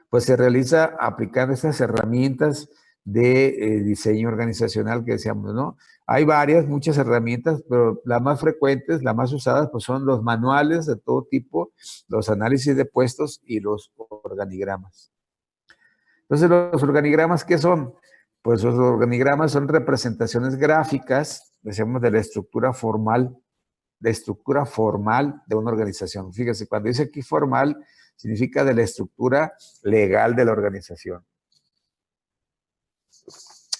pues se realiza aplicando estas herramientas de diseño organizacional que decíamos, ¿no? Hay muchas herramientas, pero las más frecuentes, las más usadas, pues son los manuales de todo tipo, los análisis de puestos y los organigramas. Entonces, los organigramas, ¿qué son? Pues los organigramas son representaciones gráficas, decíamos, de la estructura formal de una organización. Fíjese, cuando dice aquí formal, significa de la estructura legal de la organización.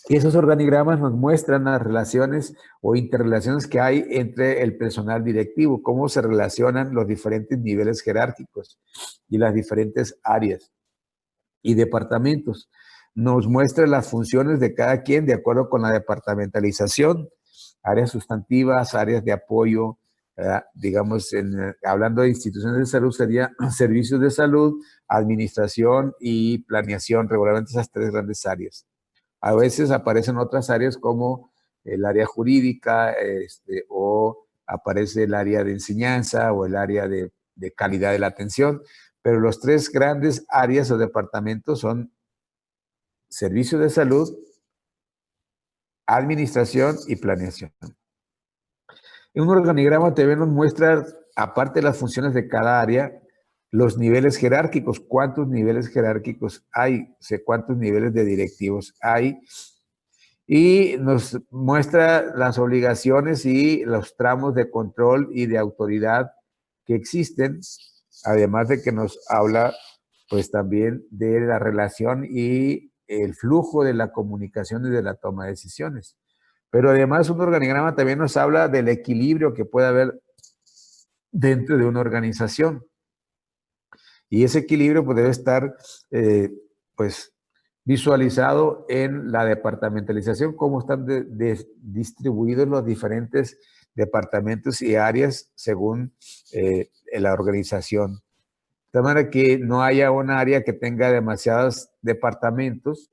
Y esos organigramas nos muestran las relaciones o interrelaciones que hay entre el personal directivo, cómo se relacionan los diferentes niveles jerárquicos y las diferentes áreas y departamentos. Nos muestra las funciones de cada quien de acuerdo con la departamentalización, áreas sustantivas, áreas de apoyo, digamos, hablando de instituciones de salud, sería servicios de salud, administración y planeación, regularmente esas tres grandes áreas. A veces aparecen otras áreas como el área jurídica, o aparece el área de enseñanza o el área de calidad de la atención, pero los tres grandes áreas o departamentos son servicios de salud, administración y planeación. En un organigrama también nos muestra, aparte de las funciones de cada área, los niveles jerárquicos, cuántos niveles jerárquicos hay, cuántos niveles de directivos hay, y nos muestra las obligaciones y los tramos de control y de autoridad que existen, además de que nos habla pues también de la relación y el flujo de la comunicación y de la toma de decisiones. Pero además un organigrama también nos habla del equilibrio que puede haber dentro de una organización. Y ese equilibrio pues, debe estar pues, visualizado en la departamentalización, cómo están distribuidos los diferentes departamentos y áreas según la organización. De manera que no haya un área que tenga demasiados departamentos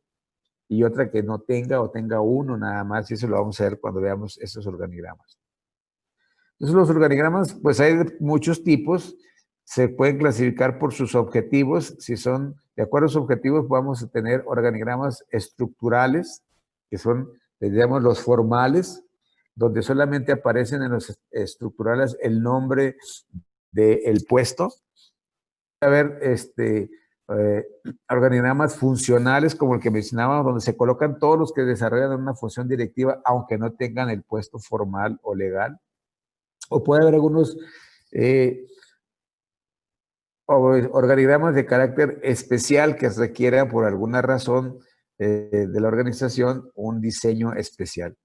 y otra que no tenga o tenga uno nada más, y eso lo vamos a ver cuando veamos esos organigramas. Entonces los organigramas, pues hay muchos tipos, se pueden clasificar por sus objetivos. Si son de acuerdo a sus objetivos, vamos a tener organigramas estructurales, que son, digamos, los formales, donde solamente aparecen en los estructurales el nombre del puesto. A ver, organigramas funcionales, como el que mencionábamos, donde se colocan todos los que desarrollan una función directiva, aunque no tengan el puesto formal o legal. O puede haber algunos organigramas de carácter especial que requieran por alguna razón de la organización un diseño especial.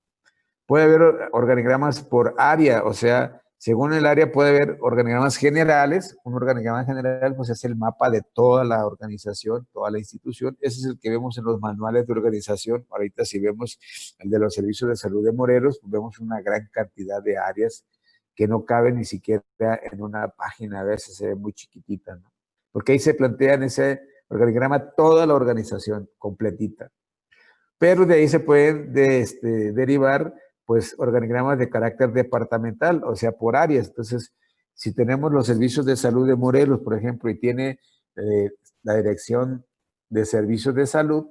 Puede haber organigramas por área, o sea, según el área puede haber organigramas generales. Un organigrama general pues es el mapa de toda la organización, toda la institución. Ese es el que vemos en los manuales de organización. Ahorita si vemos el de los servicios de salud de Morelos, pues vemos una gran cantidad de áreas que no caben ni siquiera en una página, a veces se ve muy chiquitita, ¿no? Porque ahí se plantea en ese organigrama toda la organización completita. Pero de ahí se pueden derivar pues organigramas de carácter departamental, o sea, por áreas. Entonces, si tenemos los servicios de salud de Morelos, por ejemplo, y tiene la dirección de servicios de salud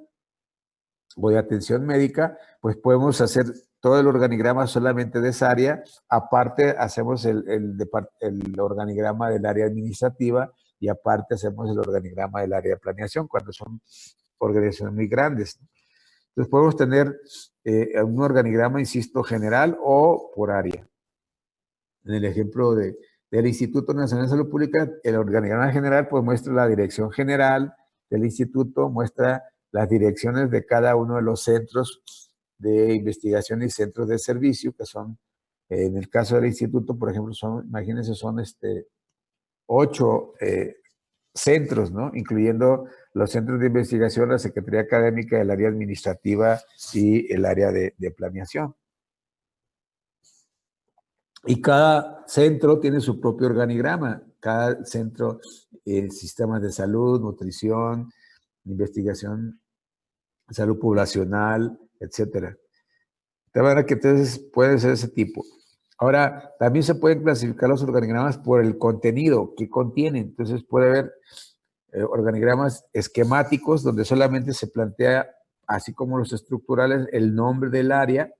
o de atención médica, pues podemos hacer todo el organigrama solamente de esa área. Aparte, hacemos el organigrama del área administrativa y aparte hacemos el organigrama del área de planeación cuando son organizaciones muy grandes. Entonces podemos tener un organigrama, insisto, general o por área. En el ejemplo del Instituto Nacional de Salud Pública, el organigrama general pues muestra la dirección general del instituto, muestra las direcciones de cada uno de los centros de investigación y centros de servicio, que son, en el caso del instituto, por ejemplo, imagínense, son 8 centros, ¿no? Incluyendo los centros de investigación, la Secretaría Académica, el área administrativa y el área de planeación. Y cada centro tiene su propio organigrama. Cada centro, sistemas de salud, nutrición, investigación, salud poblacional, etcétera. De manera que entonces puede ser ese tipo. Ahora, también se pueden clasificar los organigramas por el contenido que contienen. Entonces puede haber organigramas esquemáticos, donde solamente se plantea, así como los estructurales, el nombre del área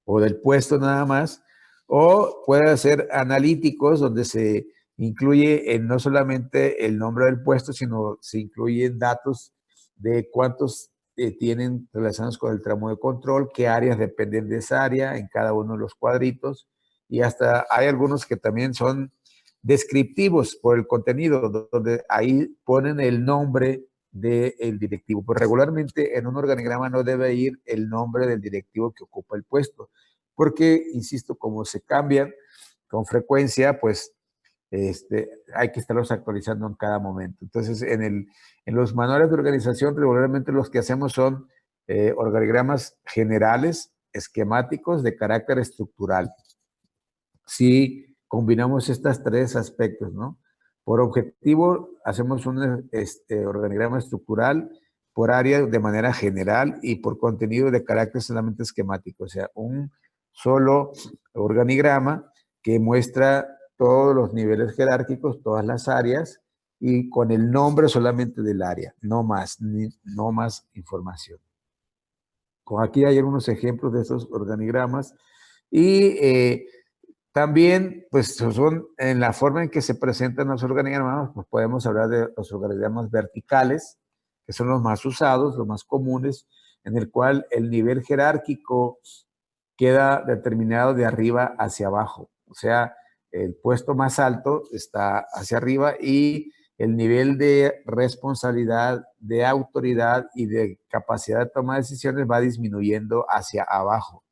o del puesto nada más, o puede ser analíticos, donde se incluye no solamente el nombre del puesto, sino se incluyen datos de cuántos tienen relacionados con el tramo de control, qué áreas dependen de esa área en cada uno de los cuadritos, y hasta hay algunos que también son descriptivos por el contenido, donde ahí ponen el nombre del directivo. Pues regularmente en un organigrama no debe ir el nombre del directivo que ocupa el puesto, porque, insisto, como se cambian con frecuencia, pues hay que estarlos actualizando en cada momento. Entonces, en los manuales de organización, regularmente los que hacemos son organigramas generales, esquemáticos, de carácter estructural. Si combinamos estos tres aspectos, ¿no? Por objetivo, hacemos un organigrama estructural, por área de manera general y por contenido de carácter solamente esquemático, o sea, un solo organigrama que muestra todos los niveles jerárquicos, todas las áreas y con el nombre solamente del área, no más, no más información. Aquí hay algunos ejemplos de esos organigramas y también, pues son en la forma en que se presentan los organigramas, pues podemos hablar de los organigramas verticales, que son los más usados, los más comunes, en el cual el nivel jerárquico queda determinado de arriba hacia abajo. O sea, el puesto más alto está hacia arriba y el nivel de responsabilidad, de autoridad y de capacidad de toma de decisiones va disminuyendo hacia abajo.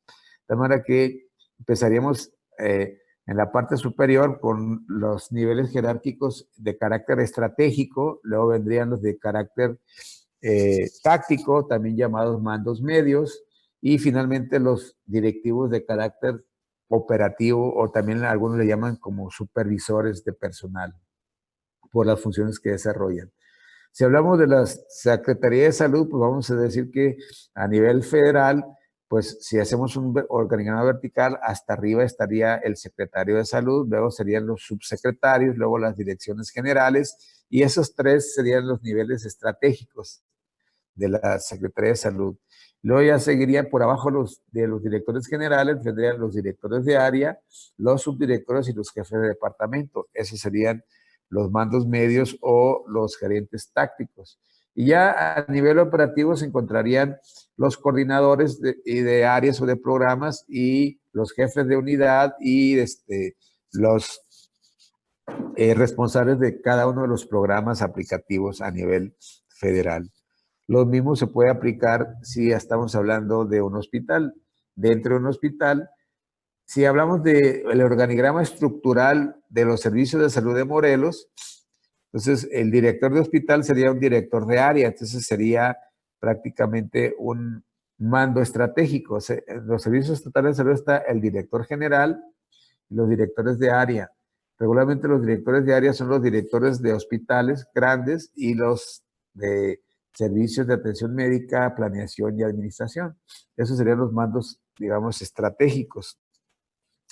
De manera que empezaríamos en la parte superior con los niveles jerárquicos de carácter estratégico, luego vendrían los de carácter táctico, también llamados mandos medios, y finalmente los directivos de carácter operativo, o también algunos le llaman como supervisores de personal, por las funciones que desarrollan. Si hablamos de la Secretaría de Salud, pues vamos a decir que a nivel federal, pues si hacemos un organigrama vertical, hasta arriba estaría el secretario de Salud, luego serían los subsecretarios, luego las direcciones generales, y esos tres serían los niveles estratégicos de la Secretaría de Salud. Luego ya seguirían por abajo de los directores generales, tendrían los directores de área, los subdirectores y los jefes de departamento. Esos serían los mandos medios o los gerentes tácticos. Y ya a nivel operativo se encontrarían los coordinadores de áreas o de programas y los jefes de unidad y los responsables de cada uno de los programas aplicativos a nivel federal. Lo mismo se puede aplicar si estamos hablando de un hospital. Dentro de un hospital, si hablamos del organigrama estructural de los servicios de salud de Morelos, entonces el director de hospital sería un director de área, entonces sería prácticamente un mando estratégico. O sea, en los servicios estatales de salud está el director general y los directores de área. Regularmente los directores de área son los directores de hospitales grandes y los de servicios de atención médica, planeación y administración. Esos serían los mandos, digamos, estratégicos.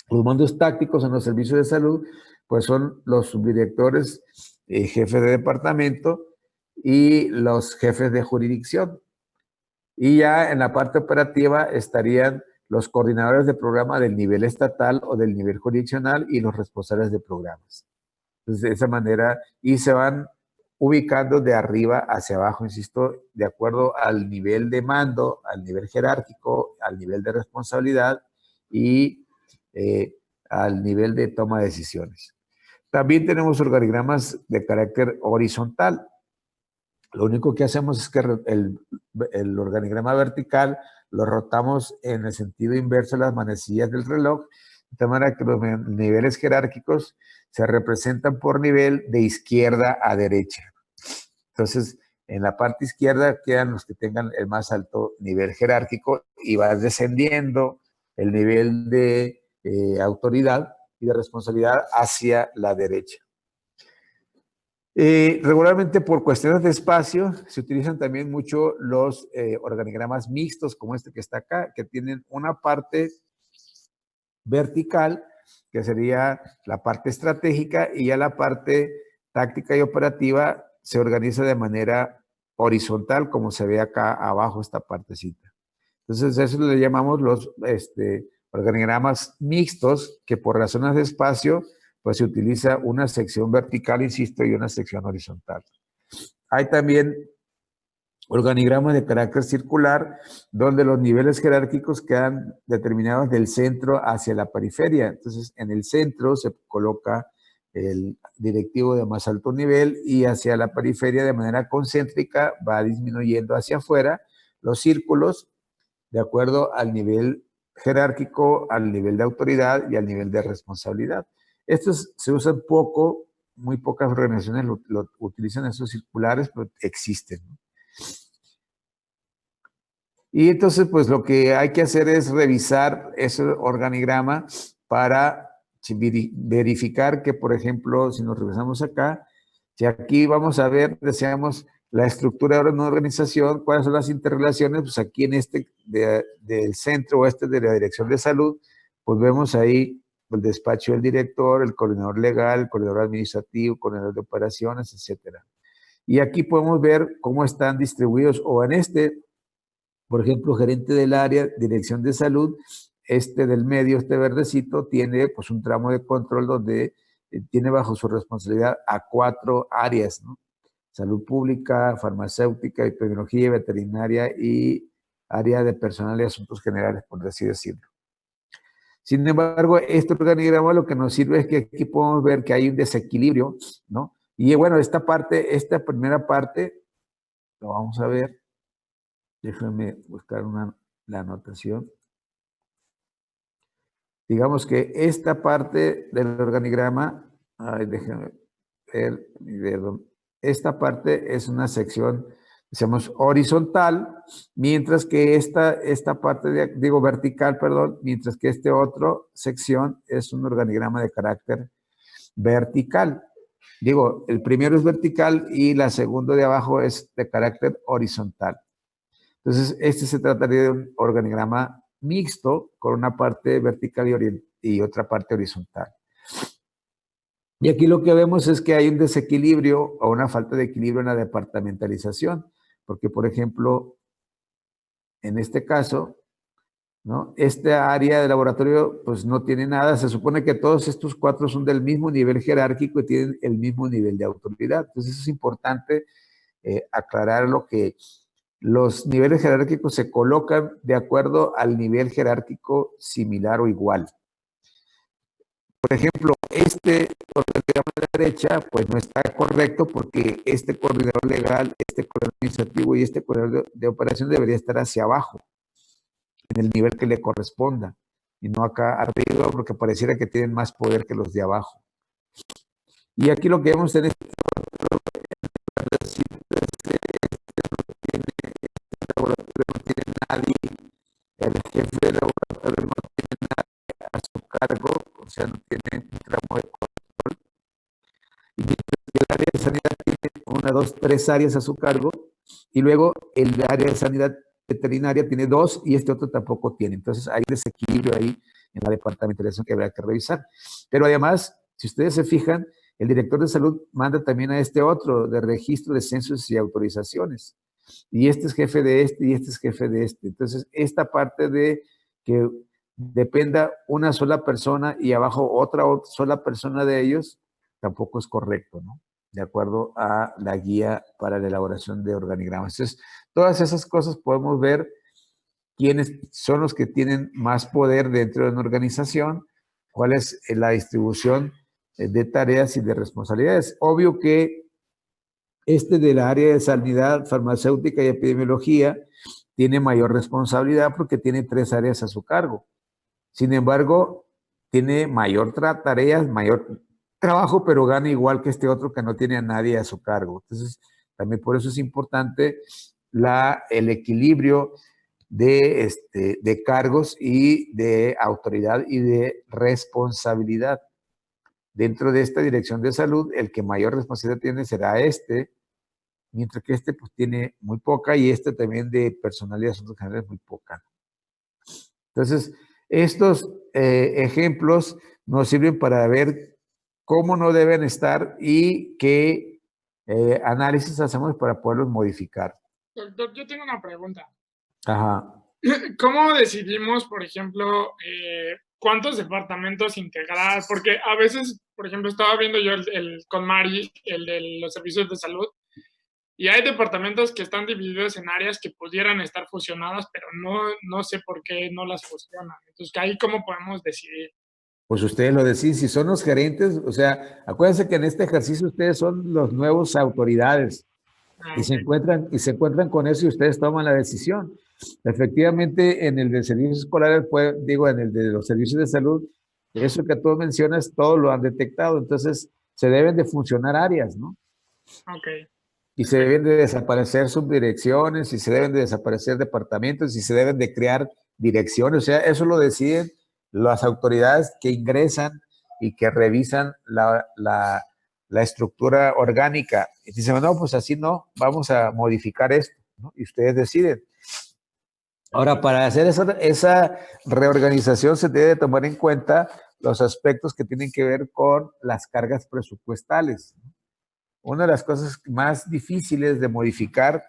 Los mandos tácticos en los servicios de salud, pues son los subdirectores, jefes de departamento y los jefes de jurisdicción. Y ya en la parte operativa estarían los coordinadores de programa del nivel estatal o del nivel jurisdiccional y los responsables de programas. Entonces, de esa manera, y se van ubicando de arriba hacia abajo, insisto, de acuerdo al nivel de mando, al nivel jerárquico, al nivel de responsabilidad y al nivel de toma de decisiones. También tenemos organigramas de carácter horizontal. Lo único que hacemos es que el organigrama vertical lo rotamos en el sentido inverso de las manecillas del reloj, de tal manera que los niveles jerárquicos se representan por nivel de izquierda a derecha. Entonces, en la parte izquierda quedan los que tengan el más alto nivel jerárquico y va descendiendo el nivel de autoridad y de responsabilidad hacia la derecha. Regularmente por cuestiones de espacio se utilizan también mucho los organigramas mixtos como este que está acá, que tienen una parte vertical, que sería la parte estratégica, y ya la parte táctica y operativa se organiza de manera horizontal, como se ve acá abajo esta partecita. Entonces, eso le llamamos los organigramas mixtos, que por razones de espacio, pues se utiliza una sección vertical, insisto, y una sección horizontal. Hay también organigramas de carácter circular, donde los niveles jerárquicos quedan determinados del centro hacia la periferia. Entonces, en el centro se coloca el directivo de más alto nivel y hacia la periferia de manera concéntrica va disminuyendo hacia afuera los círculos de acuerdo al nivel jerárquico, al nivel de autoridad y al nivel de responsabilidad. Estos se usan poco, muy pocas organizaciones lo utilizan estos circulares, pero existen, ¿no? Y entonces, pues lo que hay que hacer es revisar ese organigrama para verificar que, por ejemplo, si nos regresamos acá, si aquí vamos a ver, deseamos la estructura de una organización, cuáles son las interrelaciones, pues aquí en este del centro o de la dirección de salud, pues vemos ahí el despacho del director, el coordinador legal, el coordinador administrativo, el coordinador de operaciones, etcétera. Y aquí podemos ver cómo están distribuidos, o en por ejemplo, gerente del área, dirección de salud, del medio, verdecito, tiene pues un tramo de control donde tiene bajo su responsabilidad a 4 áreas, ¿no? Salud pública, farmacéutica, epidemiología, veterinaria y área de personal y asuntos generales, por así decirlo. Sin embargo, este organigrama lo que nos sirve es que aquí podemos ver que hay un desequilibrio, ¿no? Y bueno, esta primera parte, lo vamos a ver. Déjame buscar la anotación. Digamos que esta parte del organigrama, déjame ver mi dedo. Esta parte es una sección, decimos, horizontal, mientras que esta parte, vertical, perdón, mientras que otro sección es un organigrama de carácter vertical. El primero es vertical y la segunda de abajo es de carácter horizontal. Entonces, se trataría de un organigrama mixto con una parte vertical y otra parte horizontal. Y aquí lo que vemos es que hay un desequilibrio o una falta de equilibrio en la departamentalización, porque, por ejemplo, en este caso, ¿no? Esta área de laboratorio pues no tiene nada, se supone que todos estos 4 son del mismo nivel jerárquico y tienen el mismo nivel de autoridad. Entonces, es importante aclarar lo que los niveles jerárquicos se colocan de acuerdo al nivel jerárquico similar o igual. Por ejemplo, organigrama de la derecha, pues no está correcto porque este coordinador legal, este coordinador administrativo y este coordinador de operación debería estar hacia abajo, en el nivel que le corresponda, y no acá arriba porque pareciera que tienen más poder que los de abajo. Y aquí lo que vemos en este laboratorio no tiene nadie, el jefe del laboratorio no tiene nadie a su cargo, o sea, no tiene un tramo de control. Y mientras que el área de sanidad tiene 1, 2, 3 áreas a su cargo, y luego el área de sanidad veterinaria tiene 2 y otro tampoco tiene. Entonces hay desequilibrio ahí en la departamentalización que habrá que revisar. Pero además, si ustedes se fijan, el director de salud manda también a otro de registro de censos y autorizaciones. Y es jefe de y es jefe de Entonces, esta parte de que dependa una sola persona y abajo otra sola persona de ellos, tampoco es correcto, ¿no? De acuerdo a la guía para la elaboración de organigramas. Entonces, todas esas cosas podemos ver quiénes son los que tienen más poder dentro de una organización, cuál es la distribución de tareas y de responsabilidades. Obvio que del área de sanidad, farmacéutica y epidemiología tiene mayor responsabilidad porque tiene 3 áreas a su cargo. Sin embargo, tiene mayor tareas, mayor trabajo, pero gana igual que otro que no tiene a nadie a su cargo. Entonces, también por eso es importante el equilibrio de cargos y de autoridad y de responsabilidad. Dentro de esta dirección de salud, el que mayor responsabilidad tiene será mientras que pues tiene muy poca y también de personal y asuntos generales muy poca. Entonces, estos ejemplos nos sirven para ver cómo no deben estar y qué análisis hacemos para poderlos modificar. Doctor, yo tengo una pregunta. Ajá. ¿Cómo decidimos, por ejemplo, cuántos departamentos integrar? Porque a veces, por ejemplo, estaba viendo yo con Mari, el de los servicios de salud, y hay departamentos que están divididos en áreas que pudieran estar fusionadas, pero no sé por qué no las fusionan. Entonces, ahí cómo podemos decidir. Pues ustedes lo deciden, si son los gerentes, o sea, acuérdense que en este ejercicio ustedes son los nuevos autoridades Ah, y ok. se encuentran con eso y ustedes toman la decisión. Efectivamente, en el de servicios escolares, digo, en el de los servicios de salud, eso que tú mencionas, todo lo han detectado, entonces se deben de funcionar áreas, ¿no? Ok. Y se deben de desaparecer subdirecciones, y se deben de desaparecer departamentos, y se deben de crear direcciones. O sea, eso lo deciden las autoridades que ingresan y que revisan la estructura orgánica. Y dicen, no, pues así no, vamos a modificar esto, ¿no? Y ustedes deciden. Ahora, para hacer esa reorganización se debe tomar en cuenta los aspectos que tienen que ver con las cargas presupuestales. Una de las cosas más difíciles de modificar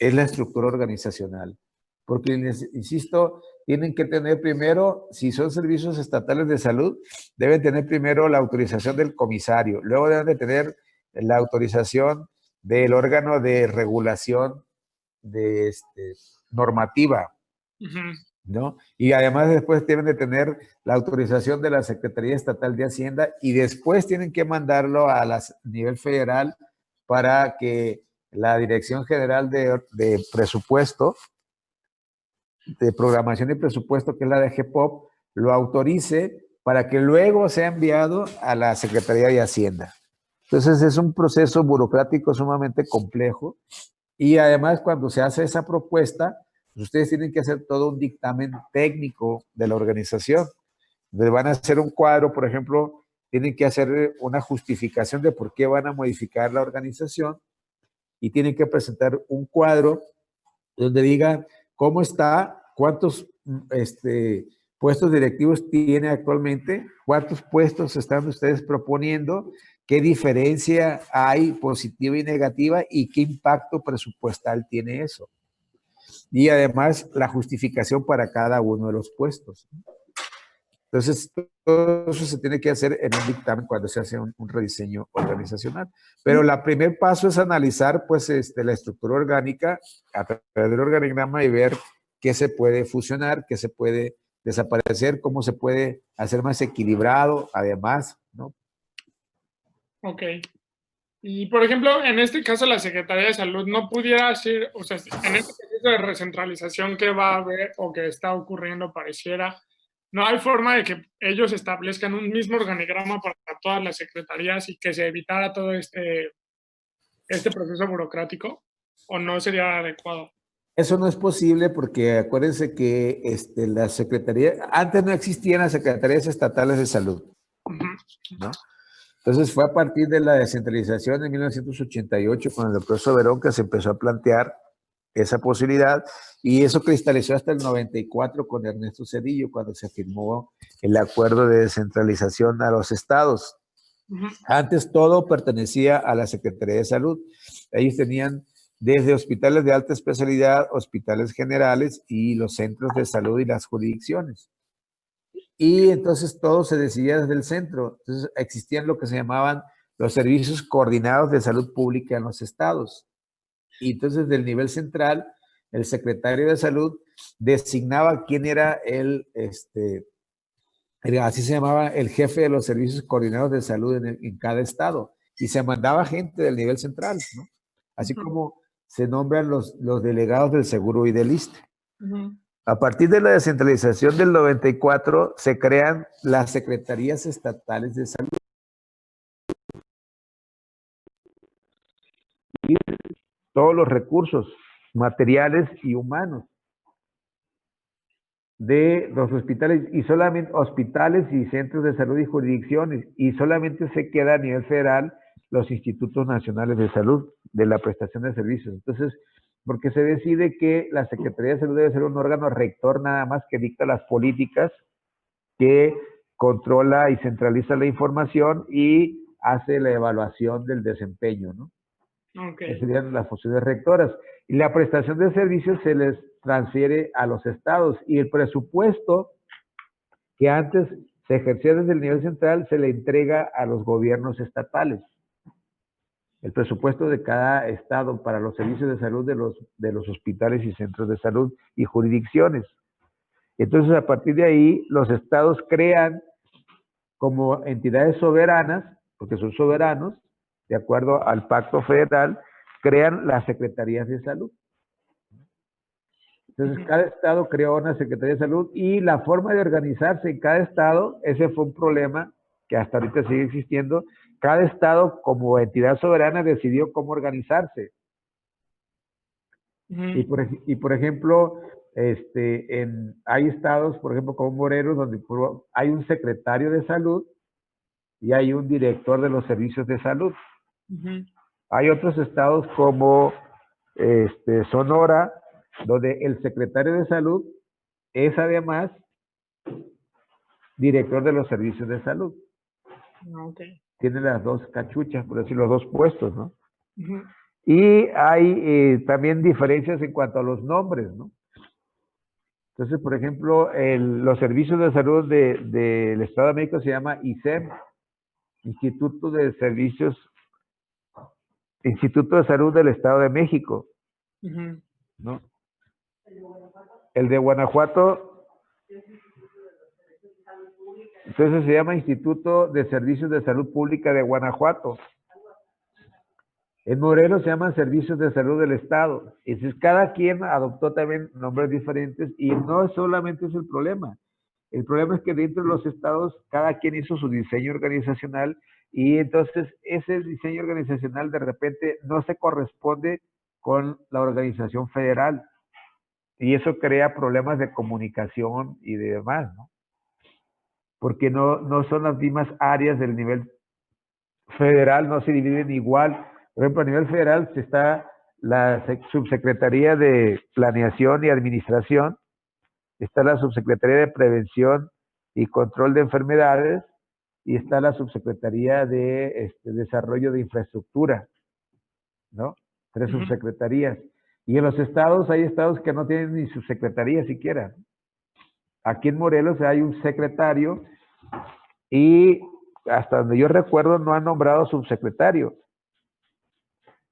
es la estructura organizacional, porque, insisto, tienen que tener primero, si son servicios estatales de salud, deben tener primero la autorización del comisario, luego deben de tener la autorización del órgano de regulación de normativa, Ujú. ¿no? Y además después tienen de tener la autorización de la Secretaría Estatal de Hacienda y después tienen que mandarlo a nivel federal para que la Dirección General de Presupuesto, de Programación y Presupuesto, que es la de GPOP, lo autorice para que luego sea enviado a la Secretaría de Hacienda. Entonces es un proceso burocrático sumamente complejo y además cuando se hace esa propuesta, pues ustedes tienen que hacer todo un dictamen técnico de la organización. Donde van a hacer un cuadro, por ejemplo, tienen que hacer una justificación de por qué van a modificar la organización y tienen que presentar un cuadro donde digan cómo está, cuántos puestos directivos tiene actualmente, cuántos puestos están ustedes proponiendo, qué diferencia hay positiva y negativa y qué impacto presupuestal tiene eso. Y además la justificación para cada uno de los puestos. Entonces, todo eso se tiene que hacer en un dictamen cuando se hace un rediseño organizacional. Pero el primer paso es analizar pues, la estructura orgánica a través del organigrama y ver qué se puede fusionar, qué se puede desaparecer, cómo se puede hacer más equilibrado, además, ¿no? Ok. Y, por ejemplo, en este caso, la Secretaría de Salud no pudiera hacer, o sea, en este proceso de recentralización que va a haber o que está ocurriendo, pareciera, no hay forma de que ellos establezcan un mismo organigrama para todas las secretarías y que se evitara todo este proceso burocrático, o no sería adecuado. Eso no es posible porque acuérdense que la Secretaría, antes no existían las Secretarías Estatales de Salud, Ujú. ¿no? Entonces fue a partir de la descentralización en 1988 con el doctor Soberón que se empezó a plantear esa posibilidad y eso cristalizó hasta el 94 con Ernesto Zedillo cuando se firmó el acuerdo de descentralización a los estados. Ujú. Antes todo pertenecía a la Secretaría de Salud. Ellos tenían desde hospitales de alta especialidad, hospitales generales y los centros de salud y las jurisdicciones. Y entonces todo se decidía desde el centro. Entonces existían lo que se llamaban los servicios coordinados de salud pública en los estados. Y entonces del nivel central, el secretario de salud designaba quién era así se llamaba el jefe de los servicios coordinados de salud en cada estado. Y se mandaba gente del nivel central, ¿no? Así Ujú. como se nombran los delegados del seguro y del ISSSTE. Ujú. A partir de la descentralización del 94 se crean las secretarías estatales de salud. Y todos los recursos materiales y humanos de los hospitales y solamente hospitales y centros de salud y jurisdicciones y solamente se queda a nivel federal los institutos nacionales de salud de la prestación de servicios. Entonces, porque se decide que la Secretaría de Salud debe ser un órgano rector nada más que dicta las políticas que controla y centraliza la información y hace la evaluación del desempeño, ¿no? Ok. Esas serían las funciones rectoras. Y la prestación de servicios se les transfiere a los estados y el presupuesto que antes se ejercía desde el nivel central se le entrega a los gobiernos estatales. El presupuesto de cada estado para los servicios de salud de los hospitales y centros de salud y jurisdicciones. Entonces, a partir de ahí, los estados crean como entidades soberanas, porque son soberanos, de acuerdo al pacto federal, crean las secretarías de salud. Entonces, cada estado creó una secretaría de salud y la forma de organizarse en cada estado, ese fue un problema que hasta ahorita sigue existiendo. Cada estado, como entidad soberana, decidió cómo organizarse. Y por ejemplo, hay estados, por ejemplo, como Morelos, donde hay un secretario de salud y hay un director de los servicios de salud. Hay otros estados como Sonora, donde el secretario de salud es además director de los servicios de salud. Okay. Tiene las dos cachuchas, por decir, los dos puestos, ¿no? Y hay también diferencias en cuanto a los nombres, ¿no? Entonces, por ejemplo, los servicios de salud del Estado de México se llama ISEM, Instituto de Salud del Estado de México, ¿no? El de Guanajuato, entonces se llama Instituto de Servicios de Salud Pública de Guanajuato. En Morelos se llaman Servicios de Salud del Estado. Entonces, cada quien adoptó también nombres diferentes y no solamente es el problema. El problema es que dentro de los estados cada quien hizo su diseño organizacional y entonces ese diseño organizacional de repente no se corresponde con la organización federal y eso crea problemas de comunicación y de demás, ¿no? Porque no son las mismas áreas del nivel federal, no se dividen igual. Por ejemplo, a nivel federal está la Subsecretaría de Planeación y Administración, está la Subsecretaría de Prevención y Control de Enfermedades y está la Subsecretaría de Desarrollo de Infraestructura, ¿no? 3 subsecretarías. Y en los estados hay estados que no tienen ni subsecretaría siquiera. Aquí en Morelos hay un secretario y hasta donde yo recuerdo no han nombrado subsecretario.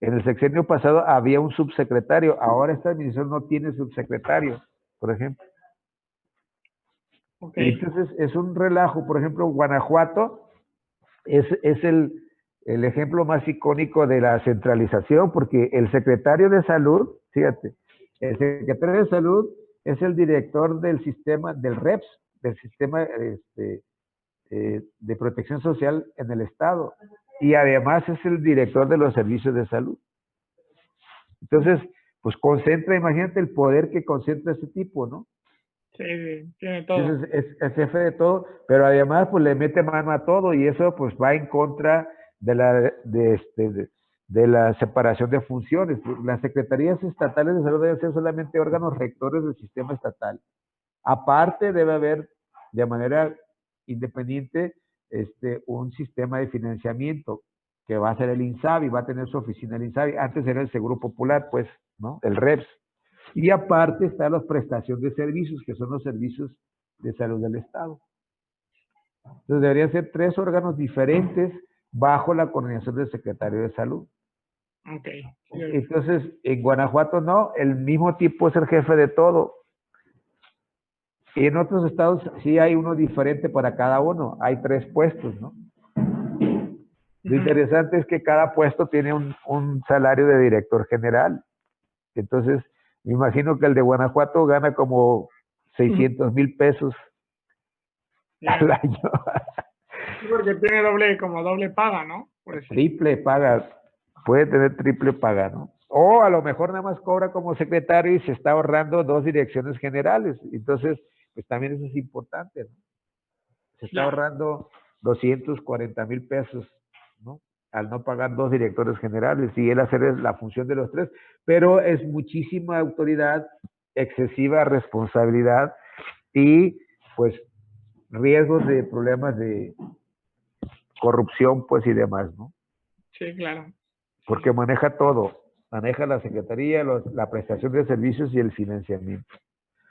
En el sexenio pasado había un subsecretario, ahora esta administración no tiene subsecretario, por ejemplo. Okay. Y entonces es un relajo. Por ejemplo, Guanajuato es el ejemplo más icónico de la centralización, porque el secretario de salud, fíjate, el secretario de salud es el director del sistema, del REPS, del sistema de protección social en el estado, y además es el director de los servicios de salud. Entonces, pues concentra, imagínate el poder que concentra ese tipo, ¿no? Sí, tiene todo. Entonces es jefe de todo, pero además pues le mete mano a todo y eso pues va en contra de la separación de funciones. Las secretarías estatales de salud deben ser solamente órganos rectores del sistema estatal. Aparte debe haber de manera independiente un sistema de financiamiento que va a ser el INSABI, va a tener su oficina el INSABI. Antes era el Seguro Popular, pues, ¿no? El REPS. Y aparte está la prestación de servicios, que son los servicios de salud del Estado. Entonces deberían ser 3 órganos diferentes bajo la coordinación del secretario de salud. Okay. Entonces, en Guanajuato no, el mismo tipo es el jefe de todo. Y en otros estados sí hay uno diferente para cada uno, hay 3 puestos, ¿no? Lo interesante es que cada puesto tiene un salario de director general. Entonces, me imagino que el de Guanajuato gana como 600,000 pesos al año. Porque tiene doble paga, ¿no? Pues triple paga, puede tener triple paga, ¿no? O a lo mejor nada más cobra como secretario y se está ahorrando 2 direcciones generales. Entonces, pues también eso es importante, ¿no? Se está ahorrando 240,000 pesos, ¿no? Al no pagar 2 directores generales y él hacer la función de los 3, pero es muchísima autoridad, excesiva responsabilidad y pues riesgos de problemas de corrupción, pues, y demás, ¿no? Sí, claro. Porque maneja todo, maneja la Secretaría, la prestación de servicios y el financiamiento.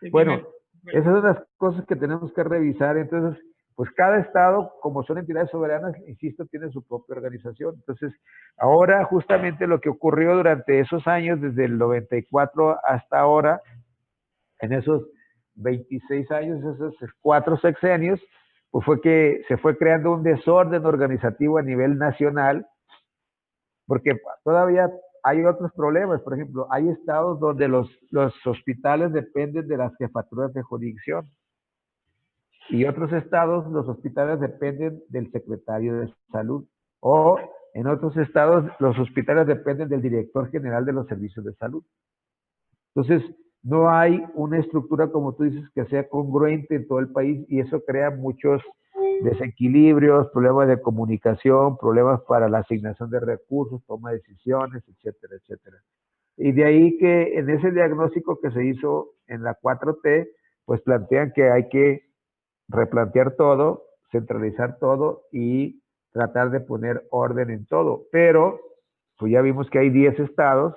Y Bueno, tiene, esas son las cosas que tenemos que revisar. Entonces, pues cada estado, como son entidades soberanas, insisto, tiene su propia organización. Entonces, ahora justamente lo que ocurrió durante esos años, desde el 94 hasta ahora, en esos 26 años, esos 4 sexenios, pues fue que se fue creando un desorden organizativo a nivel nacional, porque todavía hay otros problemas. Por ejemplo, hay estados donde los hospitales dependen de las jefaturas de jurisdicción y otros estados los hospitales dependen del secretario de salud, o en otros estados los hospitales dependen del director general de los servicios de salud. Entonces, no hay una estructura, como tú dices, que sea congruente en todo el país, y eso crea muchos desequilibrios, problemas de comunicación, problemas para la asignación de recursos, toma de decisiones, etcétera, etcétera. Y de ahí que en ese diagnóstico que se hizo en la 4T, pues plantean que hay que replantear todo, centralizar todo y tratar de poner orden en todo. Pero, pues ya vimos que hay 10 estados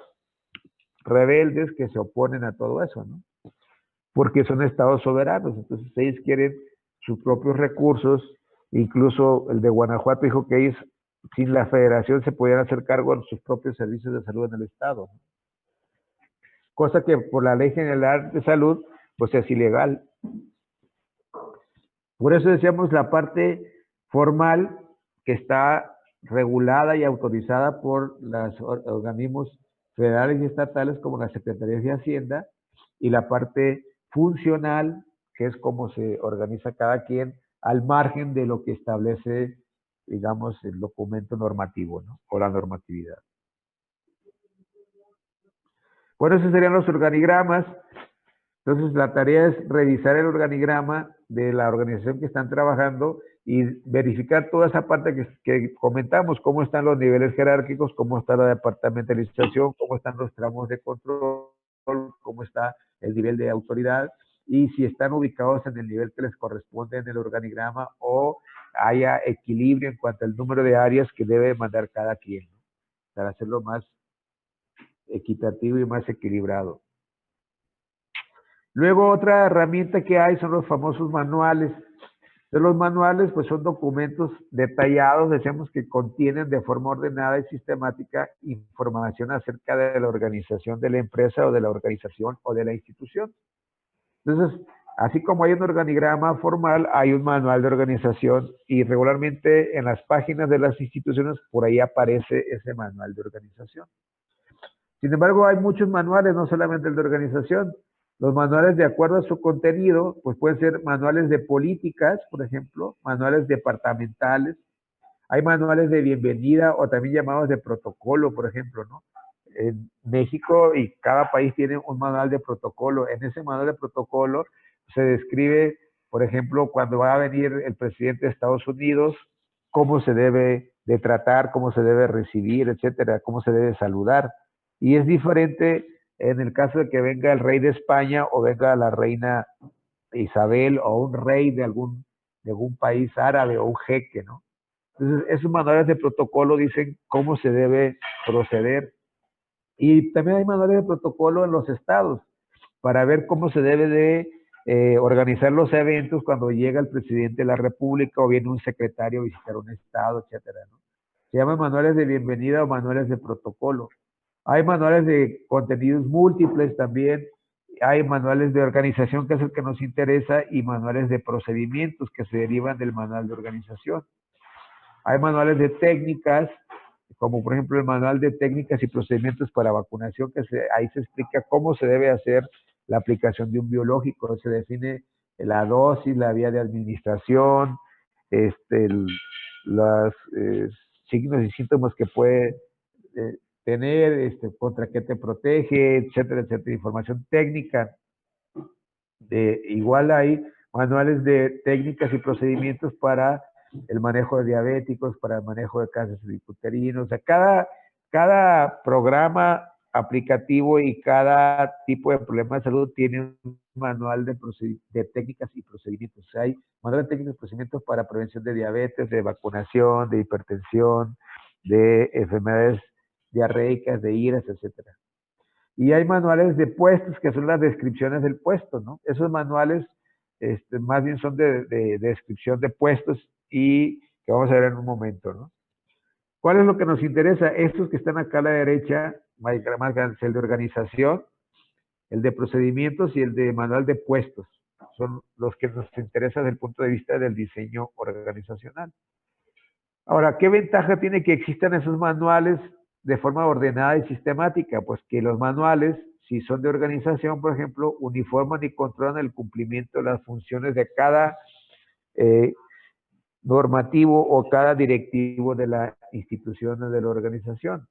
rebeldes que se oponen a todo eso, ¿no? Porque son estados soberanos, entonces ellos quieren sus propios recursos. Incluso el de Guanajuato dijo que ellos, sin la federación, se podían hacer cargo de sus propios servicios de salud en el estado, ¿no? Cosa que por la Ley General de Salud, pues es ilegal. Por eso decíamos la parte formal, que está regulada y autorizada por los organismos federales y estatales como la Secretaría de Hacienda, y la parte funcional, que es cómo se organiza cada quien al margen de lo que establece, digamos, el documento normativo, ¿no? O la normatividad. Bueno, esos serían los organigramas. Entonces, la tarea es revisar el organigrama de la organización que están trabajando y verificar toda esa parte que comentamos, cómo están los niveles jerárquicos, cómo está la departamentalización, cómo están los tramos de control, cómo está el nivel de autoridad, y si están ubicados en el nivel que les corresponde en el organigrama, o haya equilibrio en cuanto al número de áreas que debe mandar cada quien, ¿no? Para hacerlo más equitativo y más equilibrado. Luego, otra herramienta que hay son los famosos manuales. De los manuales, pues son documentos detallados, decíamos, que contienen de forma ordenada y sistemática información acerca de la organización de la empresa o de la organización o de la institución. Entonces, así como hay un organigrama formal, hay un manual de organización, y regularmente en las páginas de las instituciones por ahí aparece ese manual de organización. Sin embargo, hay muchos manuales, no solamente el de organización. Los manuales, de acuerdo a su contenido, pues pueden ser manuales de políticas, por ejemplo, manuales departamentales. Hay manuales de bienvenida, o también llamados de protocolo, por ejemplo, ¿no? En México y cada país tiene un manual de protocolo. En ese manual de protocolo se describe, por ejemplo, cuando va a venir el presidente de Estados Unidos, cómo se debe de tratar, cómo se debe recibir, etcétera, cómo se debe saludar. Y es diferente en el caso de que venga el rey de España o venga la reina Isabel o un rey de algún país árabe o un jeque, ¿no? Entonces, esos manuales de protocolo dicen cómo se debe proceder. Y también hay manuales de protocolo en los estados para ver cómo se debe de organizar los eventos cuando llega el presidente de la República o viene un secretario a visitar un estado, etcétera, ¿no? Se llaman manuales de bienvenida o manuales de protocolo. Hay manuales de contenidos múltiples también. Hay manuales de organización, que es el que nos interesa, y manuales de procedimientos que se derivan del manual de organización. Hay manuales de técnicas, como por ejemplo el manual de técnicas y procedimientos para vacunación, ahí se explica cómo se debe hacer la aplicación de un biológico. Se define la dosis, la vía de administración, los signos y síntomas que puede tener, contra qué te protege, etcétera, etcétera. Información técnica. Igual hay manuales de técnicas y procedimientos para el manejo de diabéticos, para el manejo de cáncer cervicuterino. O sea, cada programa aplicativo y cada tipo de problema de salud tiene un manual de técnicas y procedimientos. O sea, hay manual de técnicas y procedimientos para prevención de diabetes, de vacunación, de hipertensión, de enfermedades diarreicas, de iras, etcétera. Y hay manuales de puestos que son las descripciones del puesto, ¿no? Esos manuales más bien son de descripción de puestos y que vamos a ver en un momento, ¿no? ¿Cuál es lo que nos interesa? Estos que están acá a la derecha, más grandes, el de organización, el de procedimientos y el de manual de puestos. Son los que nos interesan desde el punto de vista del diseño organizacional. Ahora, ¿qué ventaja tiene que existan esos manuales de forma ordenada y sistemática? Pues que los manuales, si son de organización, por ejemplo, uniforman y controlan el cumplimiento de las funciones de cada eh, normativo o cada directivo de la institución o de la organización.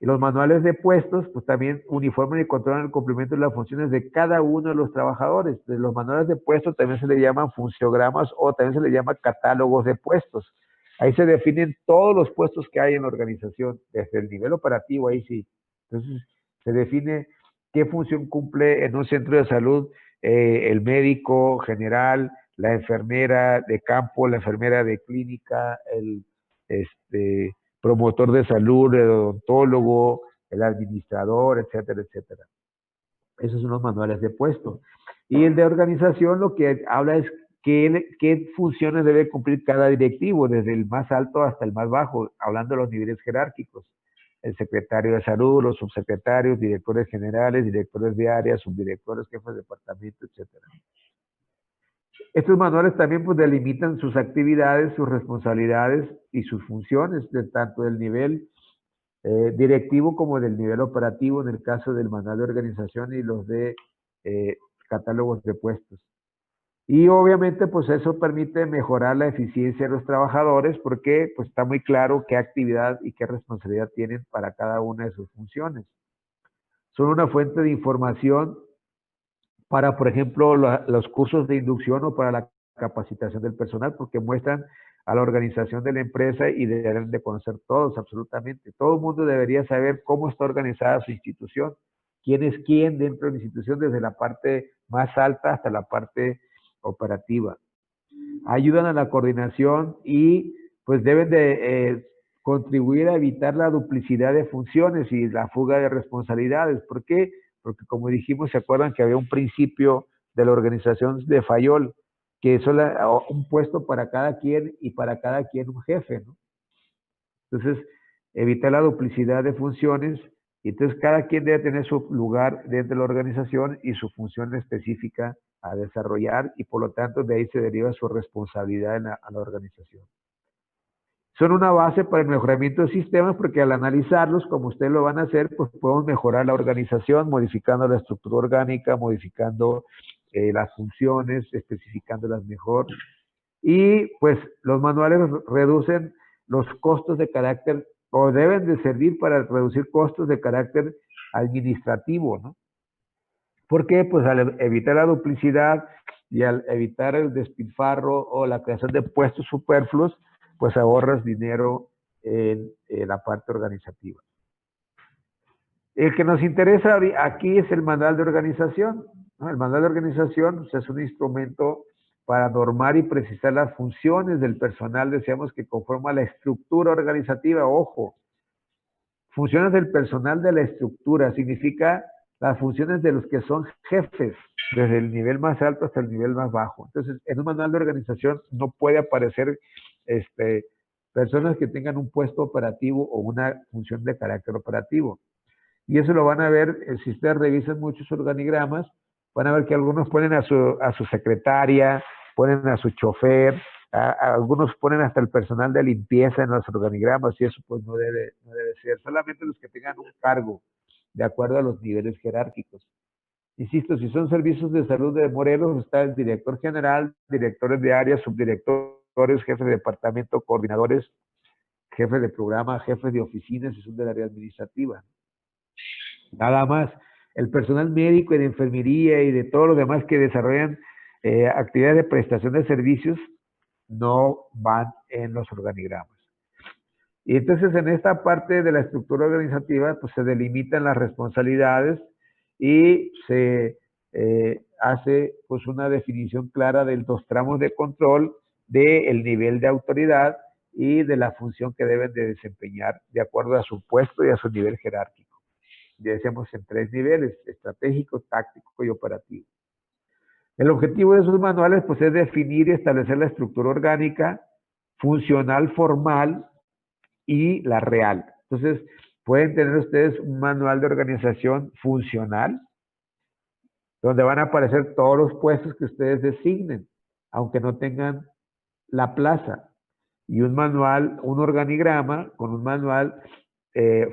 Y los manuales de puestos, pues también uniforman y controlan el cumplimiento de las funciones de cada uno de los trabajadores. De los manuales de puestos también se le llaman funciogramas o también se le llama catálogos de puestos. Ahí se definen todos los puestos que hay en la organización, desde el nivel operativo, ahí sí. Entonces, se define qué función cumple en un centro de salud el médico general, la enfermera de campo, la enfermera de clínica, el promotor de salud, el odontólogo, el administrador, etcétera, etcétera. Esos son los manuales de puesto. Y el de organización lo que habla es qué funciones debe cumplir cada directivo, desde el más alto hasta el más bajo, hablando de los niveles jerárquicos. El secretario de salud, los subsecretarios, directores generales, directores de área, subdirectores, jefes de departamento, etcétera. Estos manuales también pues delimitan sus actividades, sus responsabilidades y sus funciones, de tanto del nivel directivo como del nivel operativo en el caso del manual de organización y los de catálogos de puestos. Y obviamente pues eso permite mejorar la eficiencia de los trabajadores porque pues está muy claro qué actividad y qué responsabilidad tienen para cada una de sus funciones. Son una fuente de información para, por ejemplo, los cursos de inducción o para la capacitación del personal, porque muestran a la organización de la empresa y deben de conocer todos, absolutamente. Todo el mundo debería saber cómo está organizada su institución, quién es quién dentro de la institución, desde la parte más alta hasta la parte operativa. Ayudan a la coordinación y pues deben de contribuir a evitar la duplicidad de funciones y la fuga de responsabilidades. ¿Por qué? Porque como dijimos, ¿se acuerdan que había un principio de la organización de Fayol, que es un puesto para cada quien y para cada quien un jefe, ¿no? Entonces, evitar la duplicidad de funciones y entonces cada quien debe tener su lugar dentro de la organización y su función específica a desarrollar y por lo tanto de ahí se deriva su responsabilidad a la organización. Son una base para el mejoramiento de sistemas porque al analizarlos, como ustedes lo van a hacer, pues podemos mejorar la organización, modificando la estructura orgánica, modificando las funciones, especificándolas mejor. Y pues los manuales reducen los costos de carácter o deben de servir para reducir costos de carácter administrativo, ¿no? ¿Por qué? Pues al evitar la duplicidad y al evitar el despilfarro o la creación de puestos superfluos, pues ahorras dinero en la parte organizativa. El que nos interesa aquí es el manual de organización, ¿no? El manual de organización pues, es un instrumento para normar y precisar las funciones del personal, decíamos que conforma la estructura organizativa, ojo, funciones del personal de la estructura, significa las funciones de los que son jefes, desde el nivel más alto hasta el nivel más bajo. Entonces, en un manual de organización no puede aparecer personas que tengan un puesto operativo o una función de carácter operativo. Y eso lo van a ver, si ustedes revisan muchos organigramas, van a ver que algunos ponen a su secretaria, ponen a su chofer, algunos ponen hasta el personal de limpieza en los organigramas y eso pues no debe ser, solamente los que tengan un cargo, de acuerdo a los niveles jerárquicos. Insisto, si son servicios de salud de Morelos, está el director general, directores de área, subdirectores, jefes de departamento, coordinadores, jefes de programa, jefes de oficinas y son del área administrativa. Nada más. El personal médico y de enfermería y de todos los demás que desarrollan actividades de prestación de servicios no van en los organigramas. Y entonces en esta parte de la estructura organizativa, pues se delimitan las responsabilidades y se hace pues una definición clara de los tramos de control, del nivel de autoridad y de la función que deben de desempeñar de acuerdo a su puesto y a su nivel jerárquico. Ya decíamos en 3 niveles: estratégico, táctico y operativo. El objetivo de esos manuales pues es definir y establecer la estructura orgánica, funcional, formal y la real. Entonces, pueden tener ustedes un manual de organización funcional, donde van a aparecer todos los puestos que ustedes designen, aunque no tengan la plaza. Y un manual, un organigrama con un manual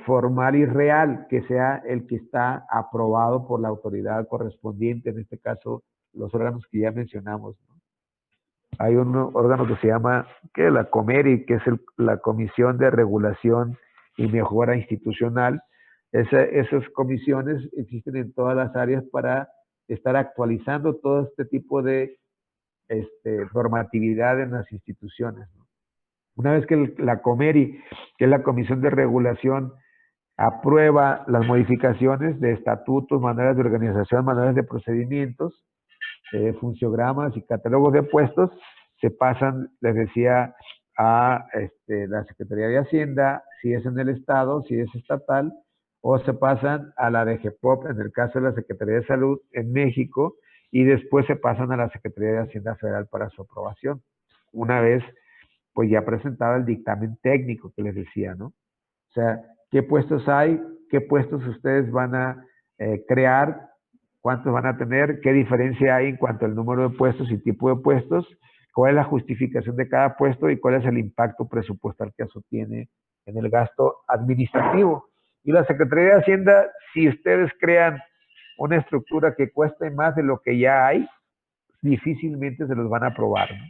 formal y real, que sea el que está aprobado por la autoridad correspondiente, en este caso, los órganos que ya mencionamos, ¿no? Hay un órgano que se llama la COMERI, que es la Comisión de Regulación y Mejora Institucional. Esas comisiones existen en todas las áreas para estar actualizando todo este tipo de normatividad en las instituciones, ¿no? Una vez que la COMERI, que es la Comisión de Regulación, aprueba las modificaciones de estatutos, maneras de organización, maneras de procedimientos, funciogramas y catálogos de puestos, se pasan, les decía, a la Secretaría de Hacienda, si es en el Estado, si es estatal, o se pasan a la DGPOP, en el caso de la Secretaría de Salud en México, y después se pasan a la Secretaría de Hacienda Federal para su aprobación. Una vez, pues ya presentado el dictamen técnico que les decía, ¿no? O sea, ¿qué puestos hay? ¿Qué puestos ustedes van a crear? ¿Cuántos van a tener? ¿Qué diferencia hay en cuanto al número de puestos y tipo de puestos? ¿Cuál es la justificación de cada puesto y cuál es el impacto presupuestal que eso tiene en el gasto administrativo? Y la Secretaría de Hacienda, si ustedes crean una estructura que cueste más de lo que ya hay, difícilmente se los van a aprobar, ¿no?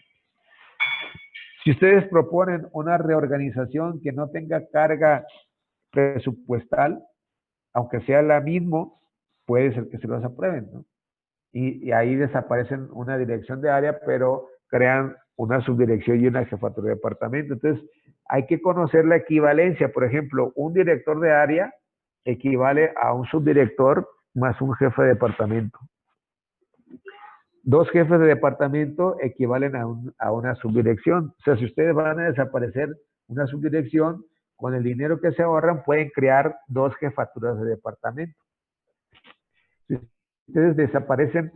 Si ustedes proponen una reorganización que no tenga carga presupuestal, aunque sea la misma, puede ser que se los aprueben, ¿no? Y ahí desaparecen una dirección de área, pero crean una subdirección y una jefatura de departamento. Entonces, hay que conocer la equivalencia. Por ejemplo, un director de área equivale a un subdirector más un jefe de departamento. 2 jefes de departamento equivalen a una subdirección. O sea, si ustedes van a desaparecer una subdirección, con el dinero que se ahorran pueden crear 2 jefaturas de departamento. Si ustedes desaparecen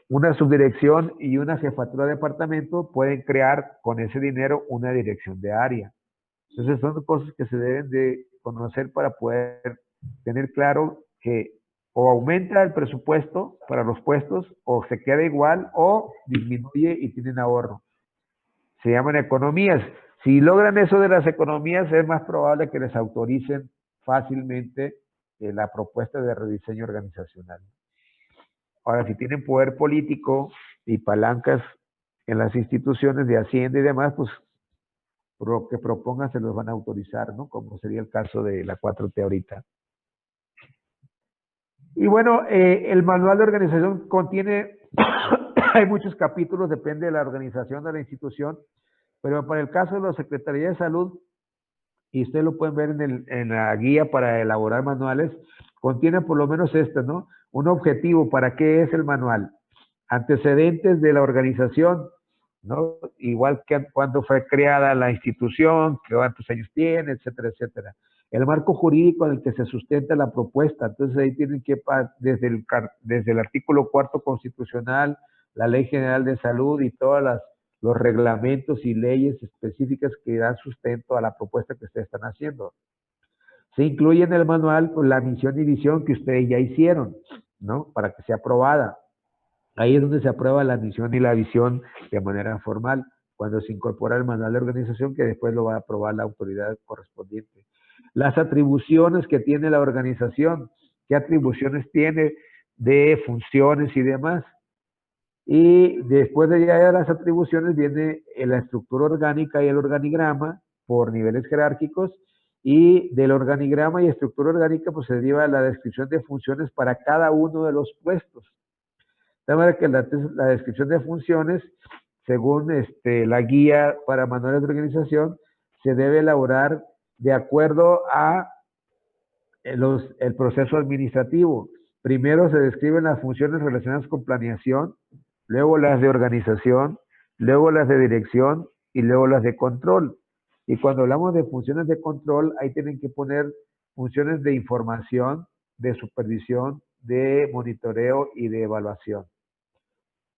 una subdirección y una jefatura de departamento, pueden crear con ese dinero una dirección de área. Entonces son cosas que se deben de conocer para poder tener claro que o aumenta el presupuesto para los puestos, o se queda igual, o disminuye y tienen ahorro. Se llaman economías. Si logran eso de las economías, es más probable que les autoricen fácilmente la propuesta de rediseño organizacional. Ahora, si tienen poder político y palancas en las instituciones de Hacienda y demás, pues por lo que propongan se los van a autorizar, ¿no? Como sería el caso de la 4T ahorita. Y bueno, el manual de organización contiene, hay muchos capítulos, depende de la organización de la institución, pero para el caso de la Secretaría de Salud, y ustedes lo pueden ver en la guía para elaborar manuales, contiene por lo menos esto, ¿no? Un objetivo, ¿para qué es el manual? Antecedentes de la organización, ¿no? Igual que cuando fue creada la institución, cuántos años tiene, etcétera, etcétera. El marco jurídico en el que se sustenta la propuesta, entonces ahí tienen que, desde el artículo 4 constitucional, la Ley General de Salud y todas los reglamentos y leyes específicas que dan sustento a la propuesta que ustedes están haciendo. Se incluye en el manual pues, la misión y visión que ustedes ya hicieron, ¿no? Para que sea aprobada. Ahí es donde se aprueba la misión y la visión de manera formal, cuando se incorpora el manual de organización que después lo va a aprobar la autoridad correspondiente. Las atribuciones que tiene la organización, qué atribuciones tiene de funciones y demás. Y después de ya las atribuciones viene la estructura orgánica y el organigrama por niveles jerárquicos, y del organigrama y estructura orgánica pues se deriva la descripción de funciones para cada uno de los puestos. De manera que la descripción de funciones, según la guía para manuales de organización, se debe elaborar de acuerdo a el proceso administrativo. Primero se describen las funciones relacionadas con planeación, luego las de organización, luego las de dirección y luego las de control. Y cuando hablamos de funciones de control, ahí tienen que poner funciones de información, de supervisión, de monitoreo y de evaluación.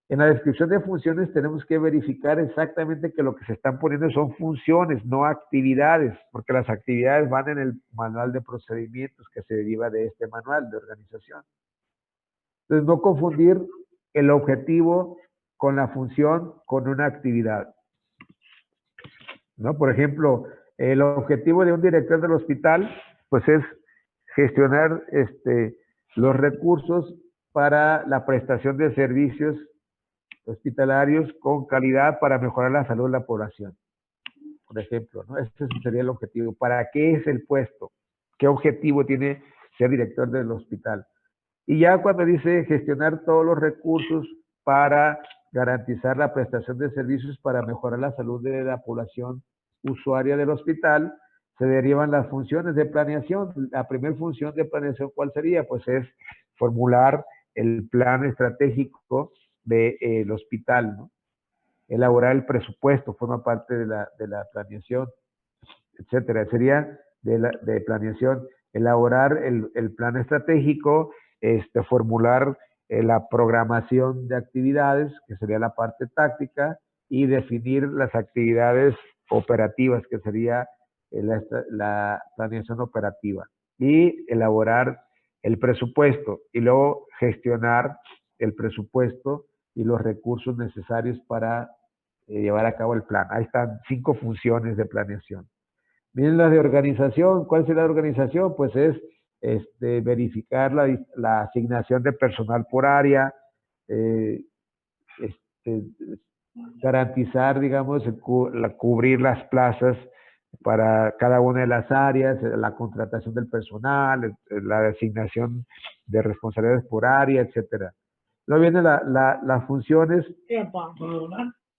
En la descripción de funciones tenemos que verificar exactamente que lo que se están poniendo son funciones, no actividades, porque las actividades van en el manual de procedimientos que se deriva de este manual de organización. Entonces, no confundir el objetivo con la función con una actividad, ¿no? Por ejemplo, el objetivo de un director del hospital, pues es gestionar los recursos para la prestación de servicios hospitalarios con calidad para mejorar la salud de la población, por ejemplo, ¿no? Ese sería el objetivo. ¿Para qué es el puesto? ¿Qué objetivo tiene ser director del hospital? Y ya cuando dice gestionar todos los recursos para garantizar la prestación de servicios para mejorar la salud de la población usuaria del hospital, se derivan las funciones de planeación. La primera función de planeación, ¿cuál sería? Pues es formular el plan estratégico del hospital, ¿no? Elaborar el presupuesto, forma parte de la planeación, etcétera. Sería de planeación, elaborar el plan estratégico, formular la programación de actividades, que sería la parte táctica, y definir las actividades operativas, que sería la planeación operativa, y elaborar el presupuesto, y luego gestionar el presupuesto y los recursos necesarios para llevar a cabo el plan. Ahí están 5 funciones de planeación. Vienen las de organización. ¿Cuál será la organización? Pues es verificar la asignación de personal por área, eh, este, garantizar, digamos, cubrir las plazas para cada una de las áreas, la contratación del personal, la asignación de responsabilidades por área, etcétera. Luego vienen las funciones.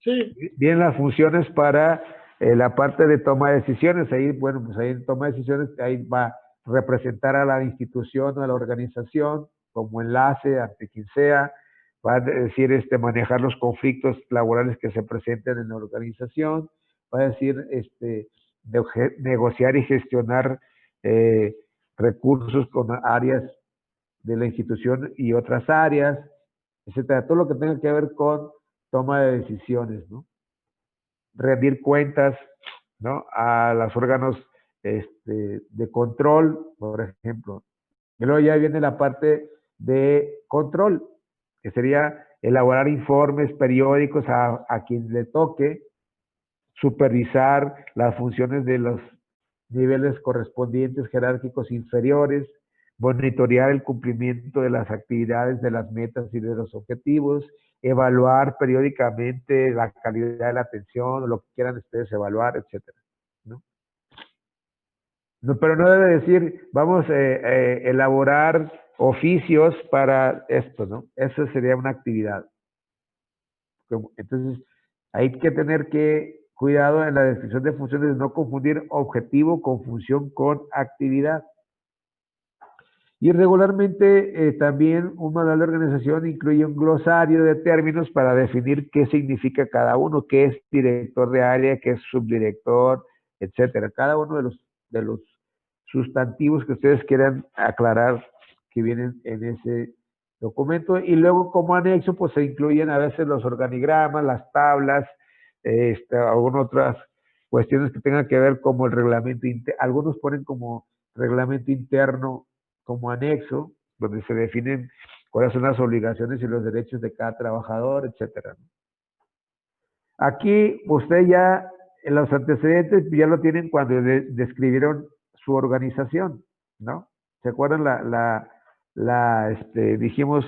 Sí. Vienen las funciones para la parte de toma de decisiones. Ahí, bueno, pues ahí en toma de decisiones, ahí va a representar a la institución o a la organización como enlace ante quien sea. Va a decir, manejar los conflictos laborales que se presenten en la organización. Va a decir, negociar y gestionar recursos con áreas de la institución y otras áreas, etcétera. Todo lo que tenga que ver con toma de decisiones, ¿no? Rendir cuentas, ¿no? A los órganos de control, por ejemplo. Y luego ya viene la parte de control, que sería elaborar informes periódicos a quien le toque, supervisar las funciones de los niveles correspondientes jerárquicos inferiores, monitorear el cumplimiento de las actividades, de las metas y de los objetivos, evaluar periódicamente la calidad de la atención, lo que quieran ustedes evaluar, etcétera, ¿no? No, pero no debe decir, vamos a elaborar oficios para esto, ¿no? Eso sería una actividad. Entonces, hay que tener cuidado en la descripción de funciones de no confundir objetivo con función con actividad. Y regularmente también un manual de organización incluye un glosario de términos para definir qué significa cada uno, qué es director de área, qué es subdirector, etcétera. Cada uno de los sustantivos que ustedes quieran aclarar que vienen en ese documento. Y luego como anexo pues se incluyen a veces los organigramas, las tablas, algunas otras cuestiones que tengan que ver como el reglamento interno. Algunos ponen como reglamento interno como anexo, donde se definen cuáles son las obligaciones y los derechos de cada trabajador, etcétera. Aquí usted ya, en los antecedentes, ya lo tienen cuando describieron su organización, ¿no? ¿Se acuerdan dijimos,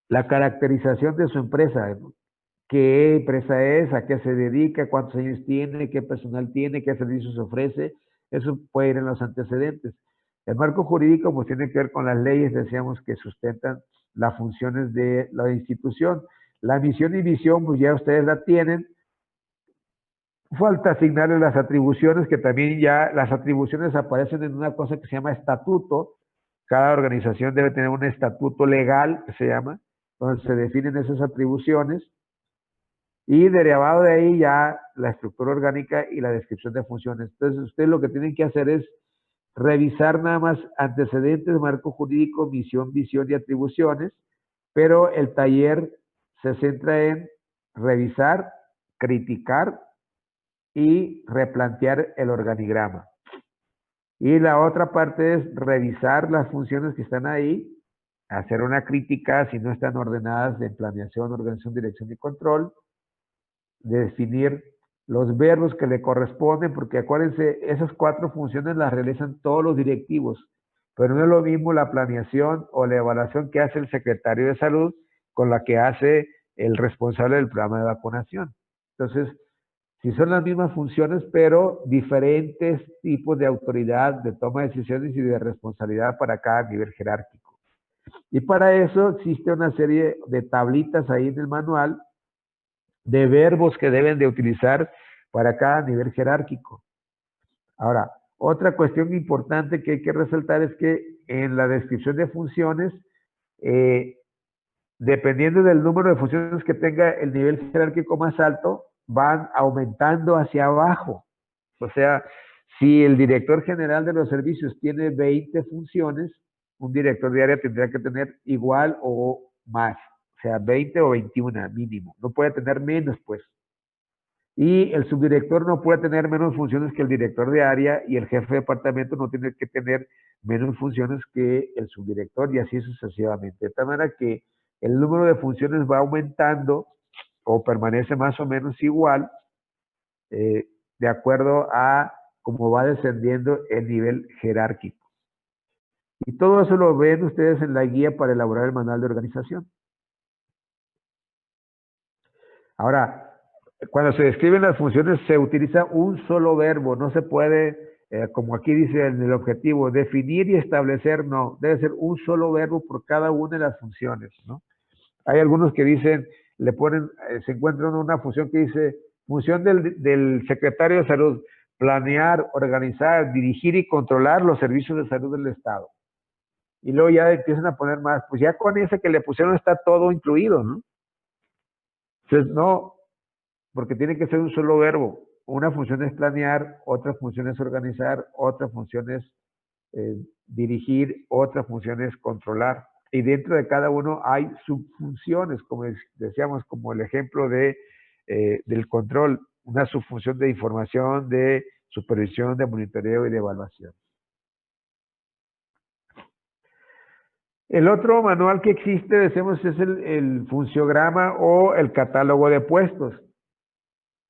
la caracterización de su empresa? ¿No? ¿Qué empresa es? ¿A qué se dedica? ¿Cuántos años tiene? ¿Qué personal tiene? ¿Qué servicios ofrece? Eso puede ir en los antecedentes. El marco jurídico pues tiene que ver con las leyes, decíamos, que sustentan las funciones de la institución. La misión y visión pues ya ustedes la tienen. Falta asignarle las atribuciones, que también ya las atribuciones aparecen en una cosa que se llama estatuto. Cada organización debe tener un estatuto legal, que se llama, donde se definen esas atribuciones. Y derivado de ahí ya la estructura orgánica y la descripción de funciones. Entonces, ustedes lo que tienen que hacer es revisar nada más antecedentes, marco jurídico, misión, visión y atribuciones, pero el taller se centra en revisar, criticar y replantear el organigrama. Y la otra parte es revisar las funciones que están ahí, hacer una crítica si no están ordenadas en planeación, organización, dirección y control, definir los verbos que le corresponden, porque acuérdense, esas 4 funciones las realizan todos los directivos, pero no es lo mismo la planeación o la evaluación que hace el secretario de salud con la que hace el responsable del programa de vacunación. Entonces, si son las mismas funciones, pero diferentes tipos de autoridad, de toma de decisiones y de responsabilidad para cada nivel jerárquico. Y para eso existe una serie de tablitas ahí en el manual de verbos que deben de utilizar para cada nivel jerárquico. Ahora, otra cuestión importante que hay que resaltar es que en la descripción de funciones, eh, dependiendo del número de funciones que tenga el nivel jerárquico más alto, van aumentando hacia abajo. O sea, si el director general de los servicios tiene 20 funciones, un director de área tendrá que tener igual o más. O sea, 20 o 21 mínimo. No puede tener menos, pues. Y el subdirector no puede tener menos funciones que el director de área y el jefe de departamento no tiene que tener menos funciones que el subdirector y así sucesivamente. De tal manera que el número de funciones va aumentando o permanece más o menos igual de acuerdo a cómo va descendiendo el nivel jerárquico. Y todo eso lo ven ustedes en la guía para elaborar el manual de organización. Ahora, cuando se describen las funciones se utiliza un solo verbo, no se puede, como aquí dice en el objetivo, definir y establecer, no, debe ser un solo verbo por cada una de las funciones, ¿no? Hay algunos que dicen, le ponen, se encuentran una función que dice, función del secretario de salud, planear, organizar, dirigir y controlar los servicios de salud del Estado. Y luego ya empiezan a poner más, pues ya con ese que le pusieron está todo incluido, ¿no? Entonces, no, porque tiene que ser un solo verbo. Una función es planear, otra función es organizar, otra función es dirigir, otra función es controlar. Y dentro de cada uno hay subfunciones, como decíamos, como el ejemplo del control, una subfunción de información, de supervisión, de monitoreo y de evaluación. El otro manual que existe, decimos, es el funciograma o el catálogo de puestos.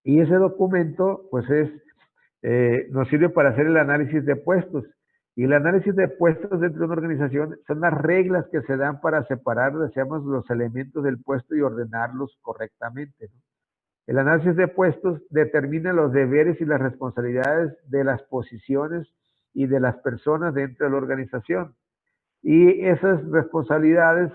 Y ese documento, pues nos sirve para hacer el análisis de puestos. Y el análisis de puestos dentro de una organización son las reglas que se dan para separar, decíamos, los elementos del puesto y ordenarlos correctamente, ¿no? El análisis de puestos determina los deberes y las responsabilidades de las posiciones y de las personas dentro de la organización. Y esas responsabilidades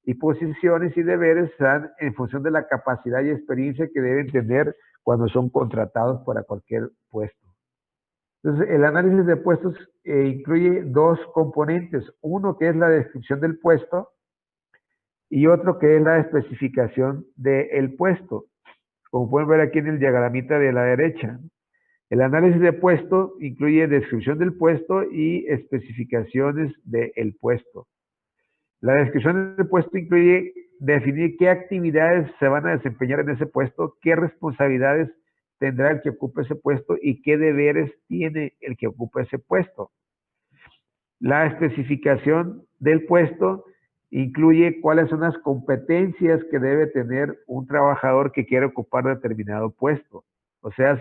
y posiciones y deberes se dan en función de la capacidad y experiencia que deben tener cuando son contratados para cualquier puesto. Entonces, el análisis de puestos incluye 2 componentes. Uno que es la descripción del puesto y otro que es la especificación del puesto. Como pueden ver aquí en el diagramita de la derecha. El análisis de puesto incluye descripción del puesto y especificaciones del puesto. La descripción del puesto incluye definir qué actividades se van a desempeñar en ese puesto, qué responsabilidades tendrá el que ocupe ese puesto y qué deberes tiene el que ocupe ese puesto. La especificación del puesto incluye cuáles son las competencias que debe tener un trabajador que quiere ocupar determinado puesto. O sea,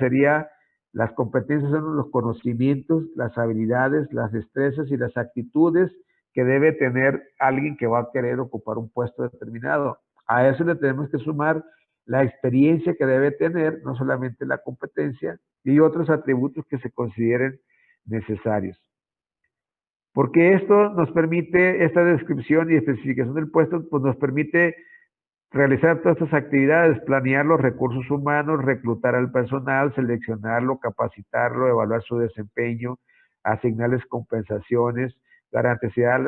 las competencias son los conocimientos, las habilidades, las destrezas y las actitudes que debe tener alguien que va a querer ocupar un puesto determinado. A eso le tenemos que sumar la experiencia que debe tener, no solamente la competencia, y otros atributos que se consideren necesarios. Porque esto nos permite, esta descripción y especificación del puesto, pues nos permite realizar todas estas actividades, planear los recursos humanos, reclutar al personal, seleccionarlo, capacitarlo, evaluar su desempeño, asignarles compensaciones, garantizar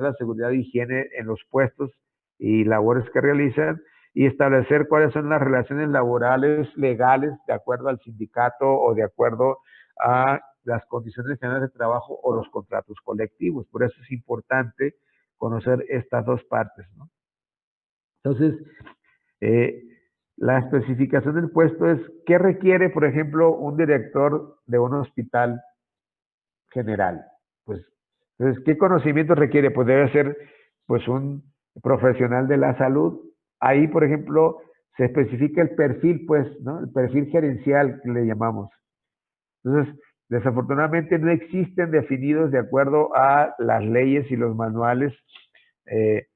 la seguridad e higiene en los puestos y labores que realizan y establecer cuáles son las relaciones laborales legales de acuerdo al sindicato o de acuerdo a las condiciones generales de trabajo o los contratos colectivos. Por eso es importante conocer estas dos partes, ¿no? Entonces, eh, la especificación del puesto es qué requiere, por ejemplo, un director de un hospital general. Pues, entonces, ¿qué conocimiento requiere? Pues debe ser, pues, un profesional de la salud. Ahí, por ejemplo, se especifica el perfil, pues, ¿no? El perfil gerencial que le llamamos. Entonces, desafortunadamente no existen definidos de acuerdo a las leyes y los manuales eh,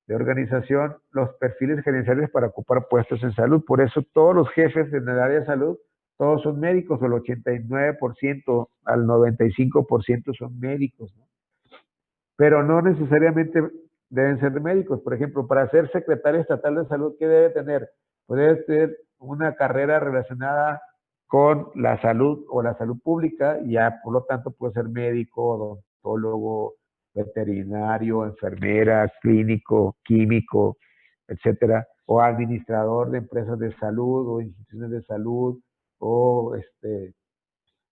de organización los perfiles gerenciales para ocupar puestos en salud. Por eso todos los jefes en el área de salud, todos son médicos, el 89% al 95% son médicos, ¿no? Pero no necesariamente deben ser médicos. Por ejemplo, para ser secretario estatal de salud, ¿qué debe tener? Pues debe tener una carrera relacionada con la salud o la salud pública, y ya por lo tanto puede ser médico, odontólogo, veterinario, enfermera, clínico, químico, etcétera, o administrador de empresas de salud o instituciones de salud, o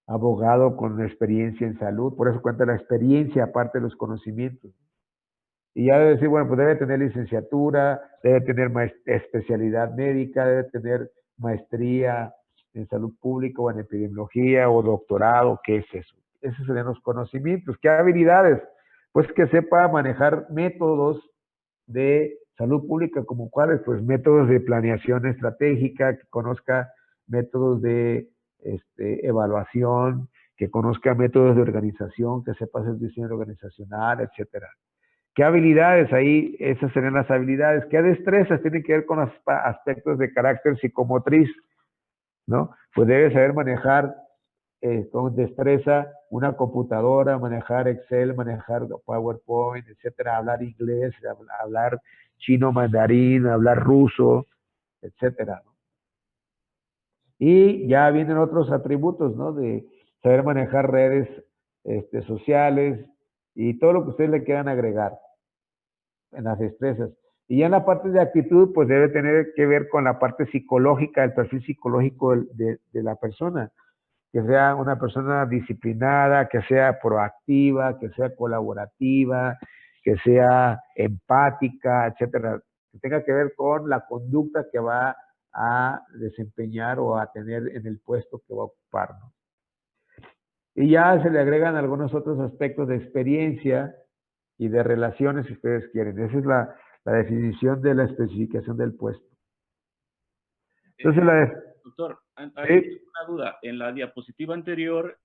abogado con experiencia en salud, por eso cuenta la experiencia aparte de los conocimientos. Y ya debe decir, bueno, pues debe tener licenciatura, debe tener especialidad médica, debe tener maestría en salud pública o en epidemiología o doctorado, ¿qué es eso? Esos serían los conocimientos. ¿Qué habilidades? Pues que sepa manejar métodos de salud pública, como cuáles, pues métodos de planeación estratégica, que conozca métodos de evaluación, que conozca métodos de organización, que sepa hacer diseño organizacional, etcétera. ¿Qué habilidades? Ahí esas serían las habilidades. ¿Qué destrezas? Tienen que ver con aspectos de carácter psicomotriz, ¿no? Pues debe saber manejar con destreza una computadora, manejar Excel, manejar PowerPoint, etcétera, hablar inglés, hablar chino mandarín, hablar ruso, etcétera, ¿no? Y ya vienen otros atributos, ¿no? De saber manejar redes sociales y todo lo que ustedes le quieran agregar en las destrezas. Y ya en la parte de actitud, pues debe tener que ver con la parte psicológica, el perfil psicológico de la persona, que sea una persona disciplinada, que sea proactiva, que sea colaborativa, que sea empática, etcétera, que tenga que ver con la conducta que va a desempeñar o a tener en el puesto que va a ocupar, ¿no? Y ya se le agregan algunos otros aspectos de experiencia y de relaciones si ustedes quieren. Esa es la definición de la especificación del puesto. Entonces, doctor, hay sí. una duda. En la diapositiva anterior,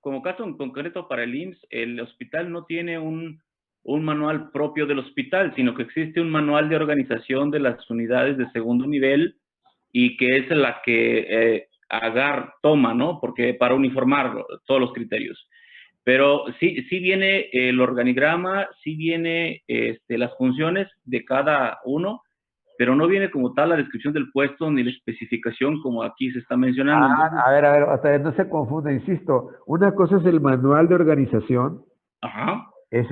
como caso en concreto para el IMSS, el hospital no tiene un manual propio del hospital, sino que existe un manual de organización de las unidades de segundo nivel y que es la que Agar toma, ¿no? Porque para uniformar todos los criterios. Pero sí viene el organigrama, sí viene las funciones de cada uno, pero no viene como tal la descripción del puesto ni la especificación como aquí se está mencionando. A ver, hasta no se confunda, insisto. Una cosa es el manual de organización, Ajá. es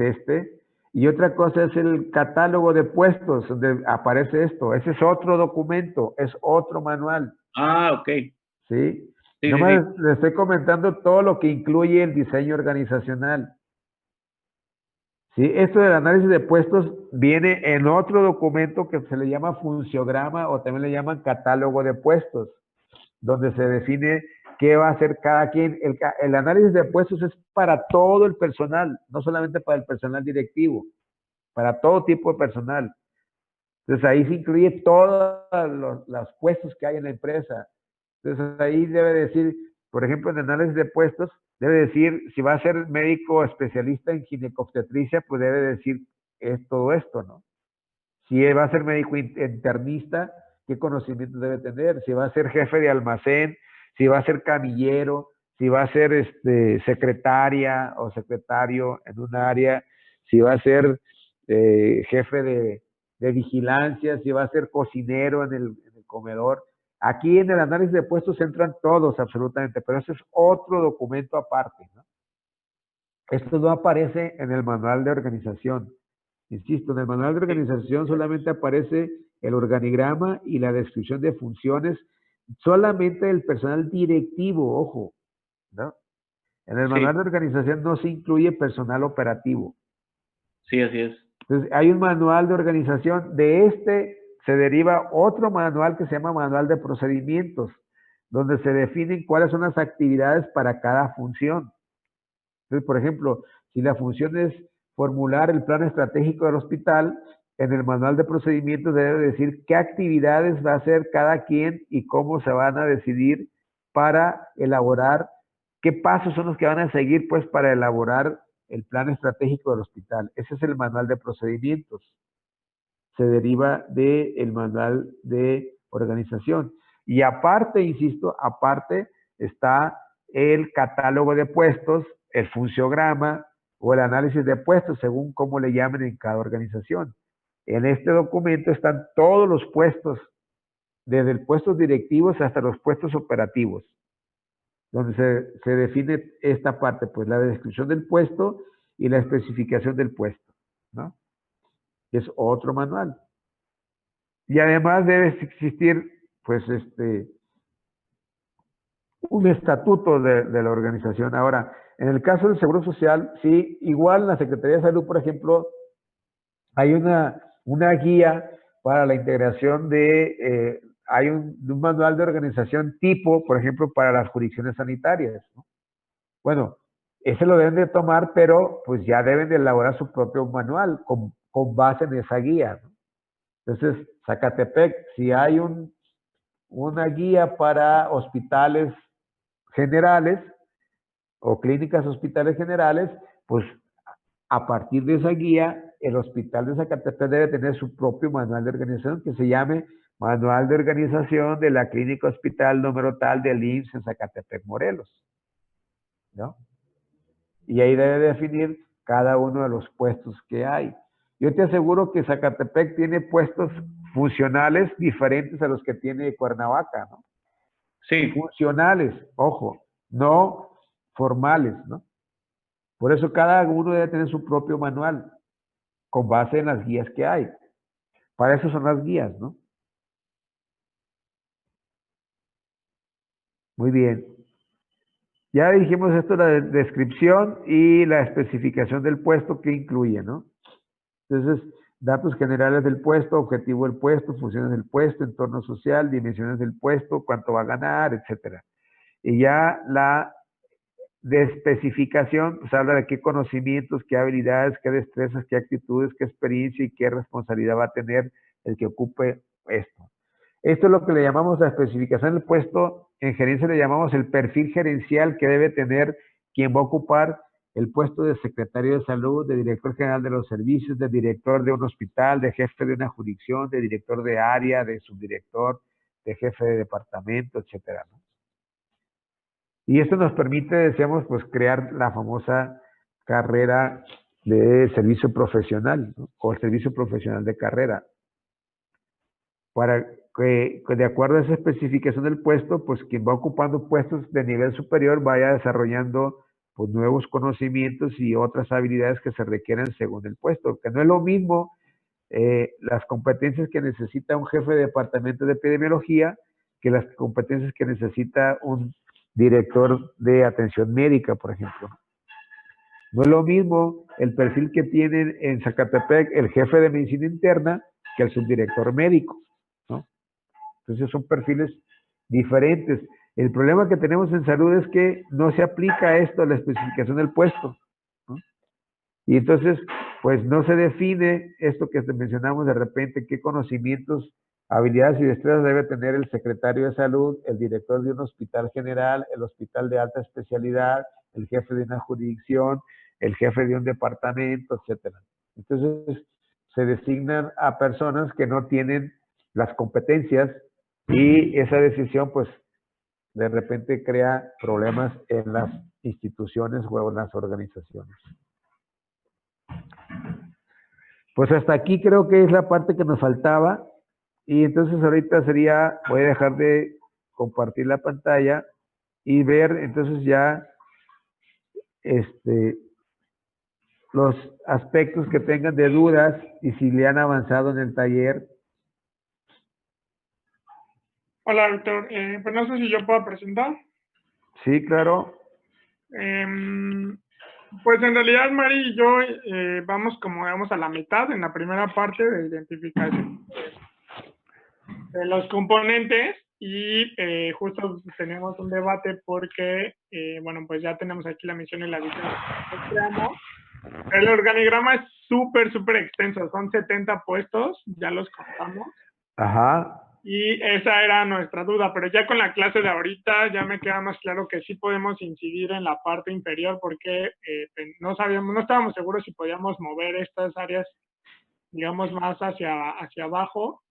y otra cosa es el catálogo de puestos, donde aparece esto. Ese es otro documento, es otro manual, Ah, ok. ¿sí? Sí, Nomás sí. le estoy comentando todo lo que incluye el diseño organizacional. Sí, esto del análisis de puestos viene en otro documento que se le llama funciograma o también le llaman catálogo de puestos, donde se define qué va a hacer cada quien. El análisis de puestos es para todo el personal, no solamente para el personal directivo, para todo tipo de personal. Entonces ahí se incluye todos los puestos que hay en la empresa. Entonces ahí debe decir, por ejemplo, en el análisis de puestos, debe decir, si va a ser médico especialista en ginecobstetricia, pues debe decir es todo esto, ¿no? Si va a ser médico internista, ¿qué conocimientos debe tener? Si va a ser jefe de almacén, si va a ser camillero, si va a ser secretaria o secretario en un área, si va a ser jefe de vigilancia, si va a ser cocinero en el comedor. Aquí en el análisis de puestos entran todos absolutamente, pero ese es otro documento aparte, ¿no? Esto no aparece en el manual de organización. Insisto, en el manual de organización solamente aparece el organigrama y la descripción de funciones solamente del personal directivo, ojo, ¿no? En el manual de organización no se incluye personal operativo. Sí, así es. Entonces, hay un manual de organización. De este se deriva otro manual que se llama manual de procedimientos, donde se definen cuáles son las actividades para cada función. Entonces, por ejemplo, si la función es formular el plan estratégico del hospital, en el manual de procedimientos debe decir qué actividades va a hacer cada quien y cómo se van a decidir para elaborar, qué pasos son los que van a seguir pues para elaborar el plan estratégico del hospital. Ese es el manual de procedimientos. Se deriva del manual de organización. Y aparte, insisto, aparte está el catálogo de puestos, el funciograma o el análisis de puestos, según cómo le llamen en cada organización. En este documento están todos los puestos, desde los puestos directivos hasta los puestos operativos, donde se define esta parte, pues la descripción del puesto y la especificación del puesto, ¿no? Es otro manual. Y además debe existir, pues, un estatuto de la organización. Ahora, en el caso del Seguro Social, sí, igual en la Secretaría de Salud, por ejemplo, hay una guía para la integración hay un manual de organización tipo, por ejemplo, para las jurisdicciones sanitarias, ¿no? Bueno, ese lo deben de tomar, pero pues ya deben de elaborar su propio manual con base en esa guía, ¿no? Entonces, Zacatepec, si hay una guía para hospitales generales o clínicas hospitales generales, pues a partir de esa guía, el hospital de Zacatepec debe tener su propio manual de organización que se llame Manual de Organización de la Clínica Hospital número tal del IMSS en Zacatepec, Morelos, ¿no? Y ahí debe definir cada uno de los puestos que hay. Yo te aseguro que Zacatepec tiene puestos funcionales diferentes a los que tiene Cuernavaca, ¿no? Sí. Funcionales, ojo, no formales, ¿no? Por eso cada uno debe tener su propio manual con base en las guías que hay. Para eso son las guías, ¿no? Muy bien. Ya dijimos esto, la descripción y la especificación del puesto que incluye, ¿no? Entonces, datos generales del puesto, objetivo del puesto, funciones del puesto, entorno social, dimensiones del puesto, cuánto va a ganar, etcétera. Y ya la de especificación, pues habla de qué conocimientos, qué habilidades, qué destrezas, qué actitudes, qué experiencia y qué responsabilidad va a tener el que ocupe esto. Esto es lo que le llamamos la especificación del puesto. En gerencia le llamamos el perfil gerencial que debe tener quien va a ocupar el puesto de secretario de salud, de director general de los servicios, de director de un hospital, de jefe de una jurisdicción, de director de área, de subdirector, de jefe de departamento, etcétera, ¿no? Y esto nos permite, decíamos, pues crear la famosa carrera de servicio profesional, ¿no? O el servicio profesional de carrera. Para que, de acuerdo a esa especificación del puesto, pues quien va ocupando puestos de nivel superior vaya desarrollando pues, nuevos conocimientos y otras habilidades que se requieran según el puesto, que no es lo mismo las competencias que necesita un jefe de departamento de epidemiología que las competencias que necesita un director de atención médica, por ejemplo. No es lo mismo el perfil que tienen en Zacatepec el jefe de medicina interna que el subdirector médico, ¿no? Entonces son perfiles diferentes. El problema que tenemos en salud es que no se aplica esto a la especificación del puesto, ¿no? Y entonces, pues no se define esto que mencionamos de repente, qué conocimientos, habilidades y destrezas debe tener el secretario de salud, el director de un hospital general, el hospital de alta especialidad, el jefe de una jurisdicción, el jefe de un departamento, etcétera. Entonces, se designan a personas que no tienen las competencias y esa decisión, pues, de repente crea problemas en las instituciones o en las organizaciones. Pues hasta aquí creo que es la parte que nos faltaba. Y entonces ahorita sería, voy a dejar de compartir la pantalla y ver entonces ya este, los aspectos que tengan de dudas y si le han avanzado en el taller. Hola, doctor. Pues no sé si yo puedo presentar. Sí, claro. Pues en realidad, Mari y yo vamos como vamos a la mitad en la primera parte de identificación de los componentes y justo tenemos un debate porque, bueno, pues ya tenemos aquí la misión y la visión que creamos. El organigrama es súper extenso, son 70 puestos, ya los contamos. Ajá. Y esa era nuestra duda, pero ya con la clase de ahorita ya me queda más claro que sí podemos incidir en la parte inferior porque no estábamos seguros si podíamos mover estas áreas, digamos, más hacia abajo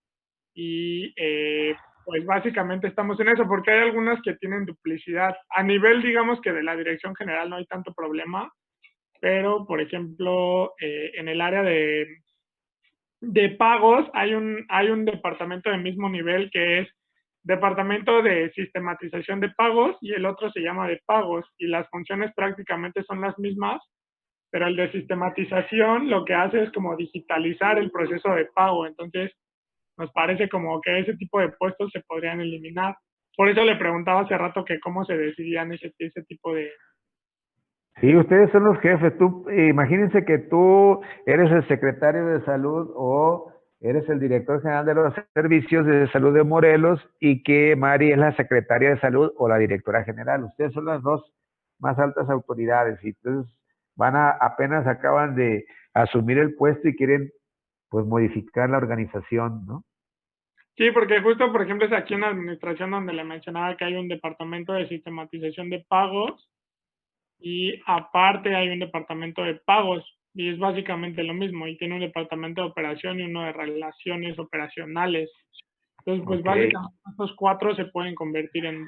y pues básicamente estamos en eso porque hay algunas que tienen duplicidad. A nivel, digamos que de la dirección general no hay tanto problema, pero por ejemplo, en el área de pagos hay un departamento del mismo nivel que es departamento de sistematización de pagos y el otro se llama de pagos y las funciones prácticamente son las mismas, pero el de sistematización lo que hace es como digitalizar el proceso de pago, entonces nos parece como que ese tipo de puestos se podrían eliminar. Por eso le preguntaba hace rato que cómo se decidían ese tipo de... Sí, ustedes son los jefes. Tú, imagínense que tú eres el secretario de salud o eres el director general de los servicios de salud de Morelos y que Mari es la secretaria de salud o la directora general. Ustedes son las dos más altas autoridades y entonces apenas acaban de asumir el puesto y quieren pues modificar la organización, ¿no? Sí, porque justo, por ejemplo, es aquí en la administración donde le mencionaba que hay un departamento de sistematización de pagos y aparte hay un departamento de pagos y es básicamente lo mismo y tiene un departamento de operación y uno de relaciones operacionales. Entonces, pues Okay. básicamente estos 4 se pueden convertir en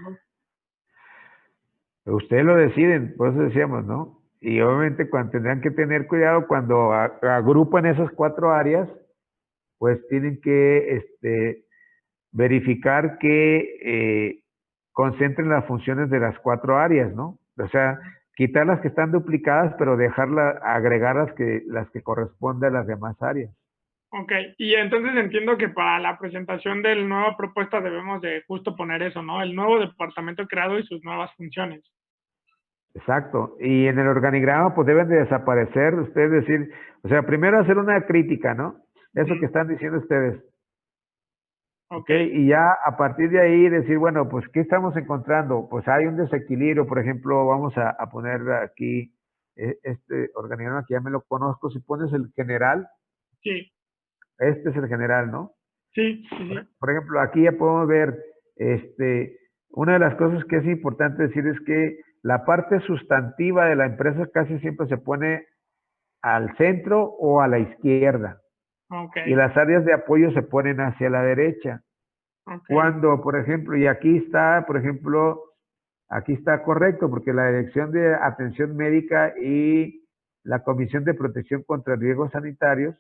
2. Ustedes lo deciden, por eso decíamos, ¿no? Y obviamente cuando tendrán que tener cuidado cuando agrupan esas 4 áreas, pues tienen que verificar que concentren las funciones de las 4 áreas, ¿no? O sea, quitar las que están duplicadas, pero agregar las que corresponden a las demás áreas. Ok, y entonces entiendo que para la presentación de la nueva propuesta debemos de justo poner eso, ¿no? El nuevo departamento creado y sus nuevas funciones. Exacto. Y en el organigrama, pues deben de desaparecer, ustedes decir, o sea, primero hacer una crítica, ¿no? Eso que están diciendo ustedes. Ok. Y ya a partir de ahí decir, bueno, pues, ¿qué estamos encontrando? Pues hay un desequilibrio, por ejemplo, vamos a poner aquí este organigrama que ya me lo conozco, si pones el general, Sí, este es el general, ¿no? sí. Por ejemplo, aquí ya podemos ver, una de las cosas que es importante decir es que la parte sustantiva de la empresa casi siempre se pone al centro o a la izquierda, Ok, y las áreas de apoyo se ponen hacia la derecha. ok. Cuando, por ejemplo, y aquí está, por ejemplo, aquí está correcto, porque la Dirección de Atención Médica y la Comisión de Protección contra Riesgos Sanitarios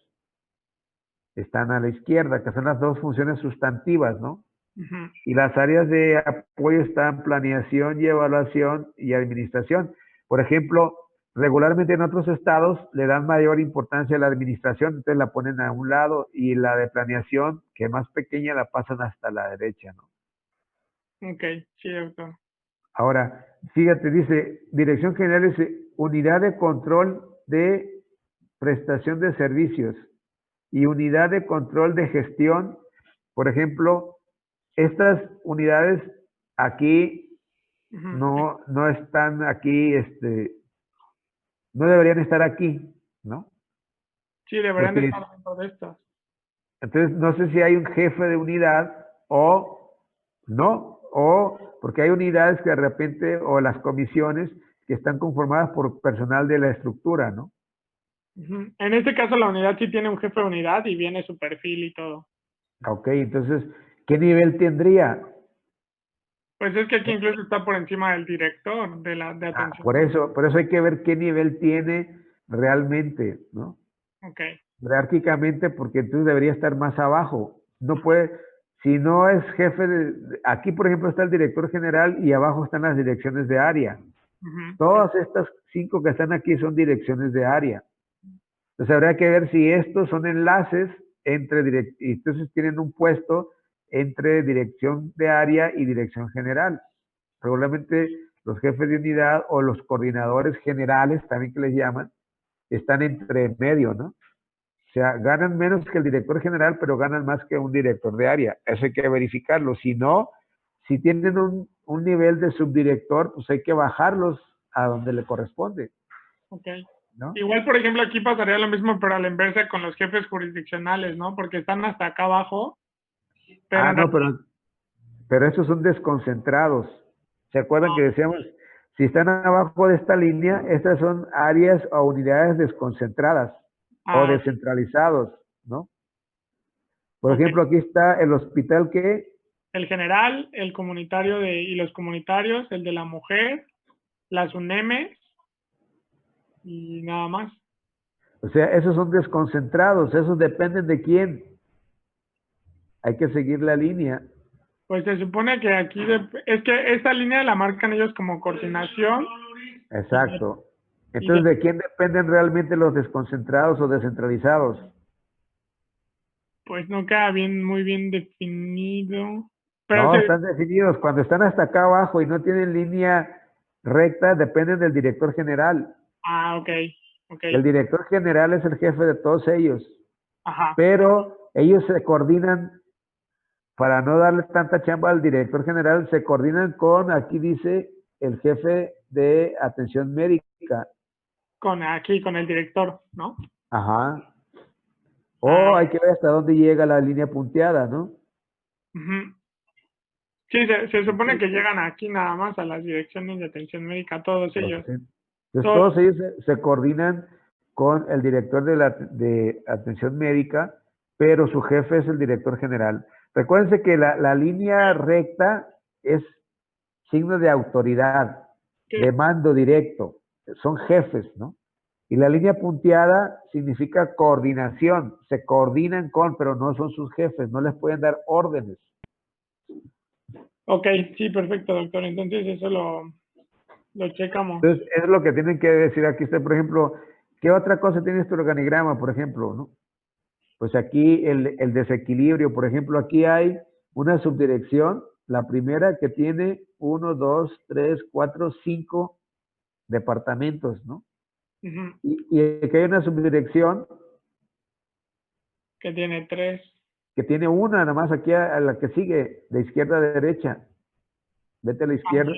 están a la izquierda, que son las dos funciones sustantivas, ¿no? Ujú. Y las áreas de apoyo están planeación y evaluación y administración. Por ejemplo, regularmente en otros estados le dan mayor importancia a la administración, entonces la ponen a un lado y la de planeación, que es más pequeña, la pasan hasta la derecha, ¿no? Ok, sí, doctor. Ahora, fíjate, dice, Dirección General es Unidad de Control de Prestación de Servicios y Unidad de Control de Gestión. Por ejemplo, estas unidades aquí Ujú. no están aquí, no deberían estar aquí, ¿no? Sí, deberían de Porque estar dentro de estas. entonces no sé si hay un jefe de unidad o no, o porque hay unidades que de repente, o las comisiones que están conformadas por personal de la estructura, ¿no? Ujú. En este caso, la unidad sí tiene un jefe de unidad y viene su perfil y todo. Ok, entonces, ¿qué nivel tendría? Pues es que aquí incluso está por encima del director de atención. Por eso hay que ver qué nivel tiene realmente, ¿no? Ok. jerárquicamente, porque entonces debería estar más abajo. No puede, si no es jefe aquí por ejemplo está el director general y abajo están las direcciones de área. Ujú. Todas estas 5 que están aquí son direcciones de área. Entonces habría que ver si estos son enlaces entre y entonces tienen un puesto entre dirección de área y dirección general. Regularmente los jefes de unidad o los coordinadores generales, también que les llaman, están entre medio, ¿no? O sea, ganan menos que el director general, pero ganan más que un director de área. Eso hay que verificarlo. Si no, si tienen un nivel de subdirector, pues hay que bajarlos a donde le corresponde, Ok. ¿no? Igual, por ejemplo, aquí pasaría lo mismo, pero a la inversa con los jefes jurisdiccionales, ¿no? Porque están hasta acá abajo, pero Ah, en no, realidad, pero estos son desconcentrados. ¿Se acuerdan que decíamos, si están abajo de esta línea, estas son áreas o unidades desconcentradas o ok, descentralizados, ¿no? Por ok. ejemplo, aquí está el hospital que, El general, el comunitario y los comunitarios, el de la mujer, las UNEMES y nada más. o sea, esos son desconcentrados, esos dependen de quién. Hay que seguir la línea. Pues se supone que aquí, es que esta línea la marcan ellos como coordinación y, Exacto. y de- Entonces, ¿de quién dependen realmente los desconcentrados o descentralizados? pues no queda bien, muy bien definido. Pero No, se, están definidos. Cuando están hasta acá abajo y no tienen línea recta, dependen del director general. ok, ok, El director general es el jefe de todos ellos, ajá, pero ellos se coordinan, para no darle tanta chamba al director general, se coordinan con, aquí dice, el jefe de atención médica. con el director, ¿no? Ajá. O Ah, hay que ver hasta dónde llega la línea punteada, ¿no? ujú. Sí, se supone Ok. que llegan aquí nada más a las direcciones de atención médica, todos ellos. Entonces Todos, todos ellos se coordinan con el director de atención médica, pero su jefe es el director general. Recuérdense que la línea recta es signo de autoridad, de que, mando directo, son jefes, ¿no? Y la línea punteada significa coordinación, se coordinan con, pero no son sus jefes, no les pueden dar órdenes. ok, sí, perfecto, doctor. Entonces eso lo checamos. Entonces, es lo que tienen que decir aquí usted, por ejemplo, ¿qué otra cosa tiene este organigrama, por ejemplo, no? Pues aquí el desequilibrio, por ejemplo, aquí hay una subdirección, la primera que tiene 1, 2, 3, 4, 5 departamentos, ¿no? Ujú. Y aquí hay una subdirección Que tiene 3. que tiene una, nada más aquí a la que sigue, de izquierda a derecha. Vete a la Ah, izquierda.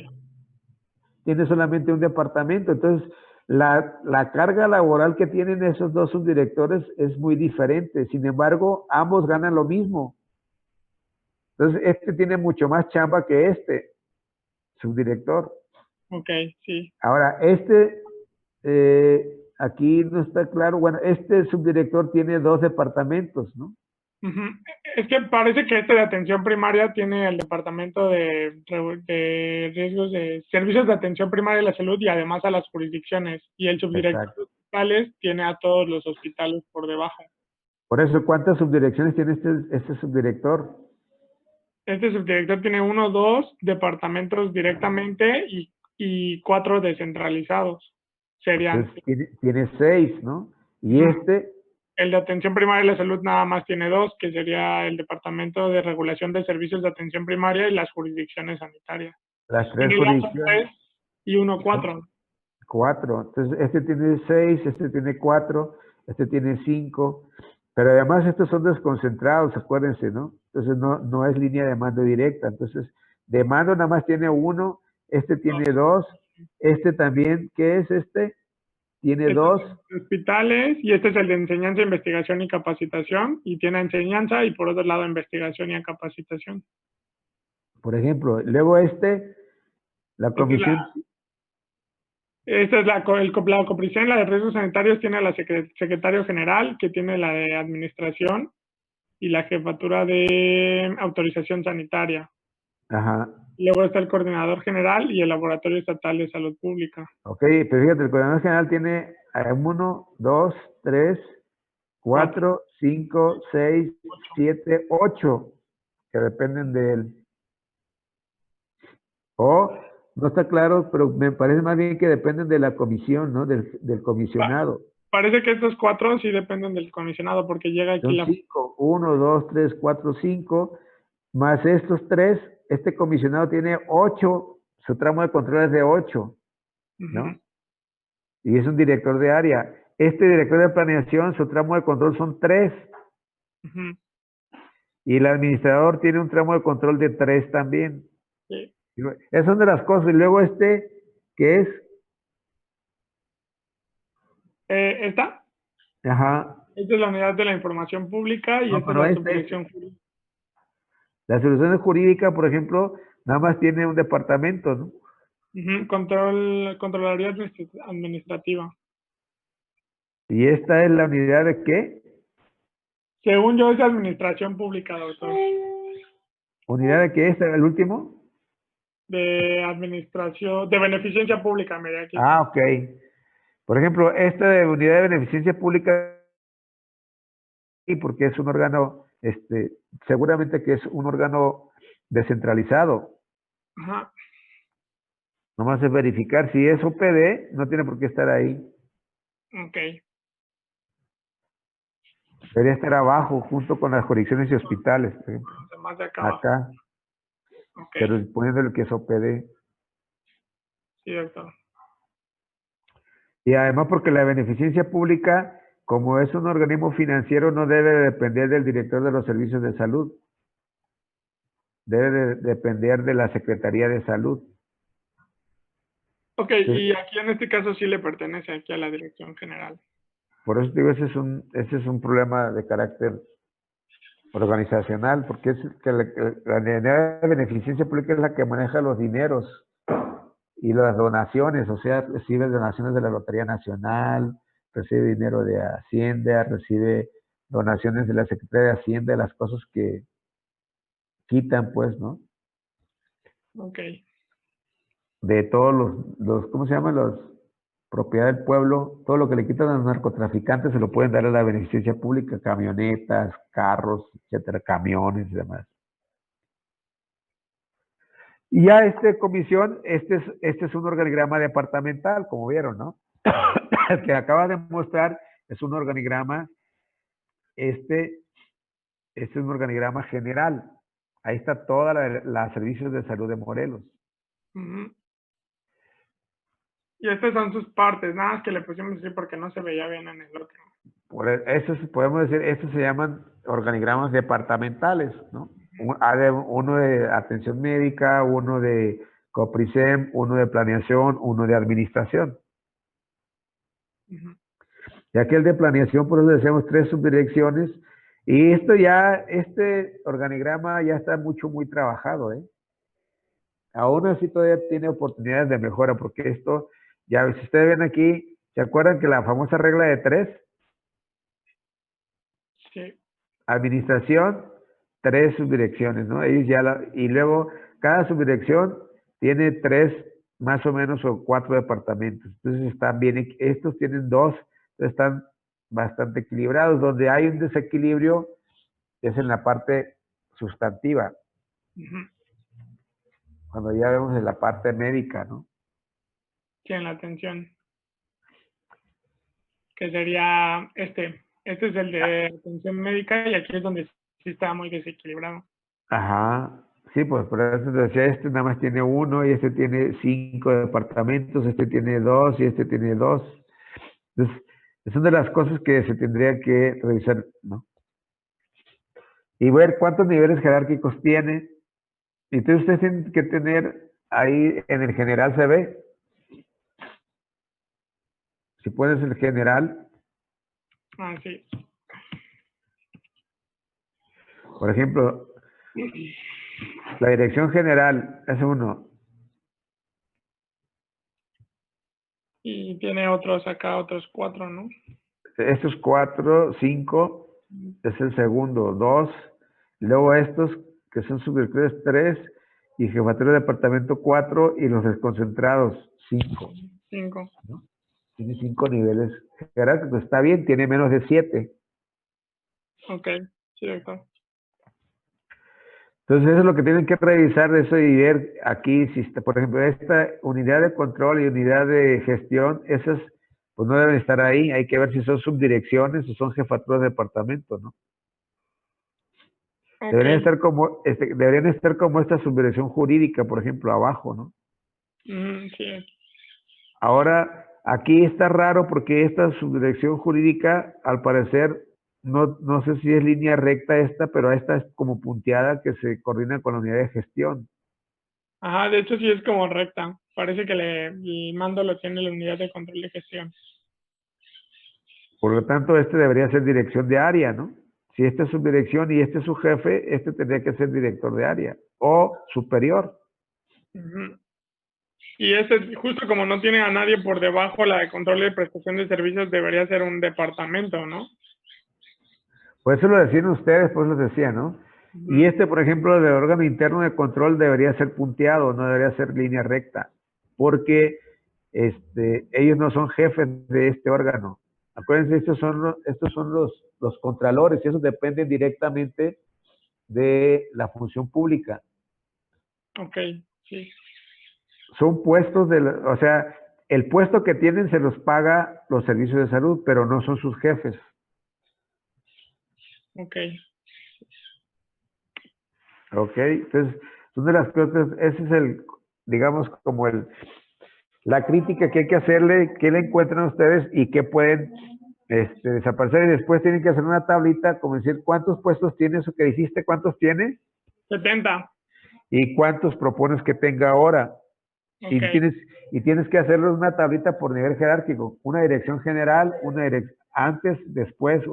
Tiene solamente un departamento. Entonces, la carga laboral que tienen esos dos subdirectores es muy diferente. Sin embargo, ambos ganan lo mismo. Entonces, este tiene mucho más chamba que este subdirector. ok, sí. Ahora, aquí no está claro. Bueno, este subdirector tiene dos departamentos, ¿no? Ujú. Es que parece que este de atención primaria tiene el departamento de riesgos de servicios de atención primaria de la salud y además a las jurisdicciones. Y el subdirector de Exacto. hospitales tiene a todos los hospitales por debajo. Por eso, ¿cuántas subdirecciones tiene este subdirector? Este subdirector tiene 1, 2 departamentos directamente y 4 descentralizados. Serían. Entonces, tiene 6, ¿no? Y Ujú. este, El de atención primaria de la salud nada más tiene 2, que sería el Departamento de Regulación de Servicios de Atención Primaria y las jurisdicciones sanitarias. las En tres realidad son jurisdicciones 3 y uno son 4. 4. Entonces, este tiene 6, este tiene 4, este tiene 5. Pero además estos son desconcentrados, acuérdense, ¿no? Entonces no es línea de mando directa. Entonces, de mando nada más tiene 1, este tiene 2, este también, ¿qué es este? Tiene Este es 2. el de hospitales y este es el de enseñanza, investigación y capacitación y tiene enseñanza y por otro lado investigación y capacitación. Por ejemplo. Luego la Esta es comisión, la copricen, la de riesgos sanitarios tiene a la secretario general, que tiene la de administración y la jefatura de autorización sanitaria. ajá, Luego está el coordinador general y el laboratorio estatal de salud pública. ok, pero fíjate, el coordinador general tiene 1, 2, 3, 4, 5, 6, 7, 8, que dependen de él. O, no está claro, pero me parece más bien que dependen de la comisión, ¿no? Del comisionado. Parece que estos 4 sí dependen del comisionado porque llega aquí Son la... 5, 1, 2, 3, 4, 5, más estos 3, este comisionado tiene 8, su tramo de control es de 8, ¿no? Ujú. Y es un director de área. Este director de planeación, su tramo de control son 3. Ujú. Y el administrador tiene un tramo de control de 3 también. Sí. Esas son de las cosas. Y luego este, que es, Esta ajá, es la unidad de la información pública y no, esta es pero la este, subdirección jurídica. la solución jurídica, por ejemplo, nada más tiene un departamento, ¿no? Ujú. Controlaría administrativa. Y esta es la unidad de qué? Según yo es administración pública, doctor. ¿Unidad de qué es el último? De administración, de beneficencia pública, mira aquí. Ah, ok. Por ejemplo, esta de unidad de beneficencia pública, y porque es un órgano, seguramente que es un órgano descentralizado. Ajá. Nomás es verificar si es OPD, no tiene por qué estar ahí. Ok. Debería estar abajo, junto con las jurisdicciones y hospitales, por ejemplo. Más de acá abajo. Acá, Ok. pero poniendo lo que es OPD. Sí, doctor. Y además porque la beneficencia pública, como es un organismo financiero, no debe depender del director de los servicios de salud. Debe depender de la Secretaría de Salud. Ok, y aquí en este caso sí le pertenece aquí a la dirección general. Por eso digo, ese es un problema de carácter organizacional, porque es que la unidad de beneficencia pública es la que maneja los dineros y las donaciones, o sea, recibe donaciones de la Lotería Nacional, recibe dinero de Hacienda, recibe donaciones de la Secretaría de Hacienda, las cosas que quitan, pues, ¿no? Ok. De todos los ¿cómo se llaman? Los propiedad del pueblo, todo lo que le quitan a los narcotraficantes se lo pueden dar a la beneficencia pública, camionetas, carros, etcétera, camiones y demás. Y ya comisión, este es un organigrama departamental, como vieron, ¿no? El que acaba de mostrar es un organigrama, este es un organigrama general. Ahí está toda la servicios de salud de Morelos. Ujú. Y estas son sus partes, nada más que le pusimos así porque no se veía bien en el otro. Podemos decir, estos se llaman organigramas departamentales, ¿no? Uno de atención médica, uno de COPRISEM, uno de planeación, uno de administración. Ujú. Y aquel de planeación, por eso decíamos 3 subdirecciones. Y este organigrama ya está muy trabajado, ¿eh? Aún así todavía tiene oportunidades de mejora, porque esto, ya si ustedes ven aquí, ¿se acuerdan que la famosa regla de 3? Sí. Administración, 3 subdirecciones, ¿no? Y luego cada subdirección tiene 3 más o menos o 4 departamentos. Entonces están bien, estos tienen 2, están bastante equilibrados. Donde hay un desequilibrio es en la parte sustantiva, Ujú. cuando ya vemos en la parte médica, ¿no? Sí, en la atención. Que sería este. Este es el de atención médica y aquí es donde sí está muy desequilibrado. Ajá. Sí, pues por eso te decía, este nada más tiene 1 y este tiene 5 departamentos, este tiene 2 y este tiene 2. Entonces, son de las cosas que se tendría que revisar, ¿no? Y ver cuántos niveles jerárquicos tiene. Y entonces ustedes tienen que tener ahí en el general se ve. Si pones el general, Ah, sí. por ejemplo, la dirección general es 1. Y tiene otros acá, otros 4, ¿no? Estos 4, 5 es el segundo, 2. Luego estos que son subdirectores 3 y jefatura de departamento 4 y los desconcentrados 5. 5. ¿No? Tiene 5 niveles jerárquicos. Está bien, tiene menos de 7. Ok, sí, doctor. Entonces, eso es lo que tienen que revisar eso y ver aquí, si está, por ejemplo, esta unidad de control y unidad de gestión, esas pues no deben estar ahí. Hay que ver si son subdirecciones o son jefaturas de departamento, ¿no? Ok, Deberían estar como, deberían estar como esta subdirección jurídica, por ejemplo, abajo, ¿no? sí. Ahora, aquí está raro porque esta subdirección jurídica, al parecer, no sé si es línea recta esta, pero esta es como punteada que se coordina con la unidad de gestión. Ajá, de hecho sí es como recta. Parece que el mando lo tiene la unidad de control de gestión. Por lo tanto, este debería ser dirección de área, ¿no? Si esta es subdirección y este es su jefe, este tendría que ser director de área o superior. Ujú. Y este, justo como no tiene a nadie por debajo, la de control de prestación de servicios debería ser un departamento, ¿no? Por eso lo decían ustedes, pues lo decía, ¿no? Y este, por ejemplo, del órgano interno de control debería ser punteado, no debería ser línea recta, porque ellos no son jefes de este órgano. Acuérdense, estos son los contralores y esos dependen directamente de la función pública. Ok, sí. Son puestos o sea, el puesto que tienen se los paga los servicios de salud, pero no son sus jefes. Ok, ¿Ok? Entonces, son de las cosas, ese es digamos, como la crítica que hay que hacerle, qué le encuentran ustedes y qué pueden desaparecer. Y después tienen que hacer una tablita, como decir, ¿cuántos puestos tienes o que dijiste, cuántos tiene? 70. ¿Y cuántos propones que tenga ahora? Ok, Y tienes que hacerlo una tablita por nivel jerárquico. Una dirección general, antes, después,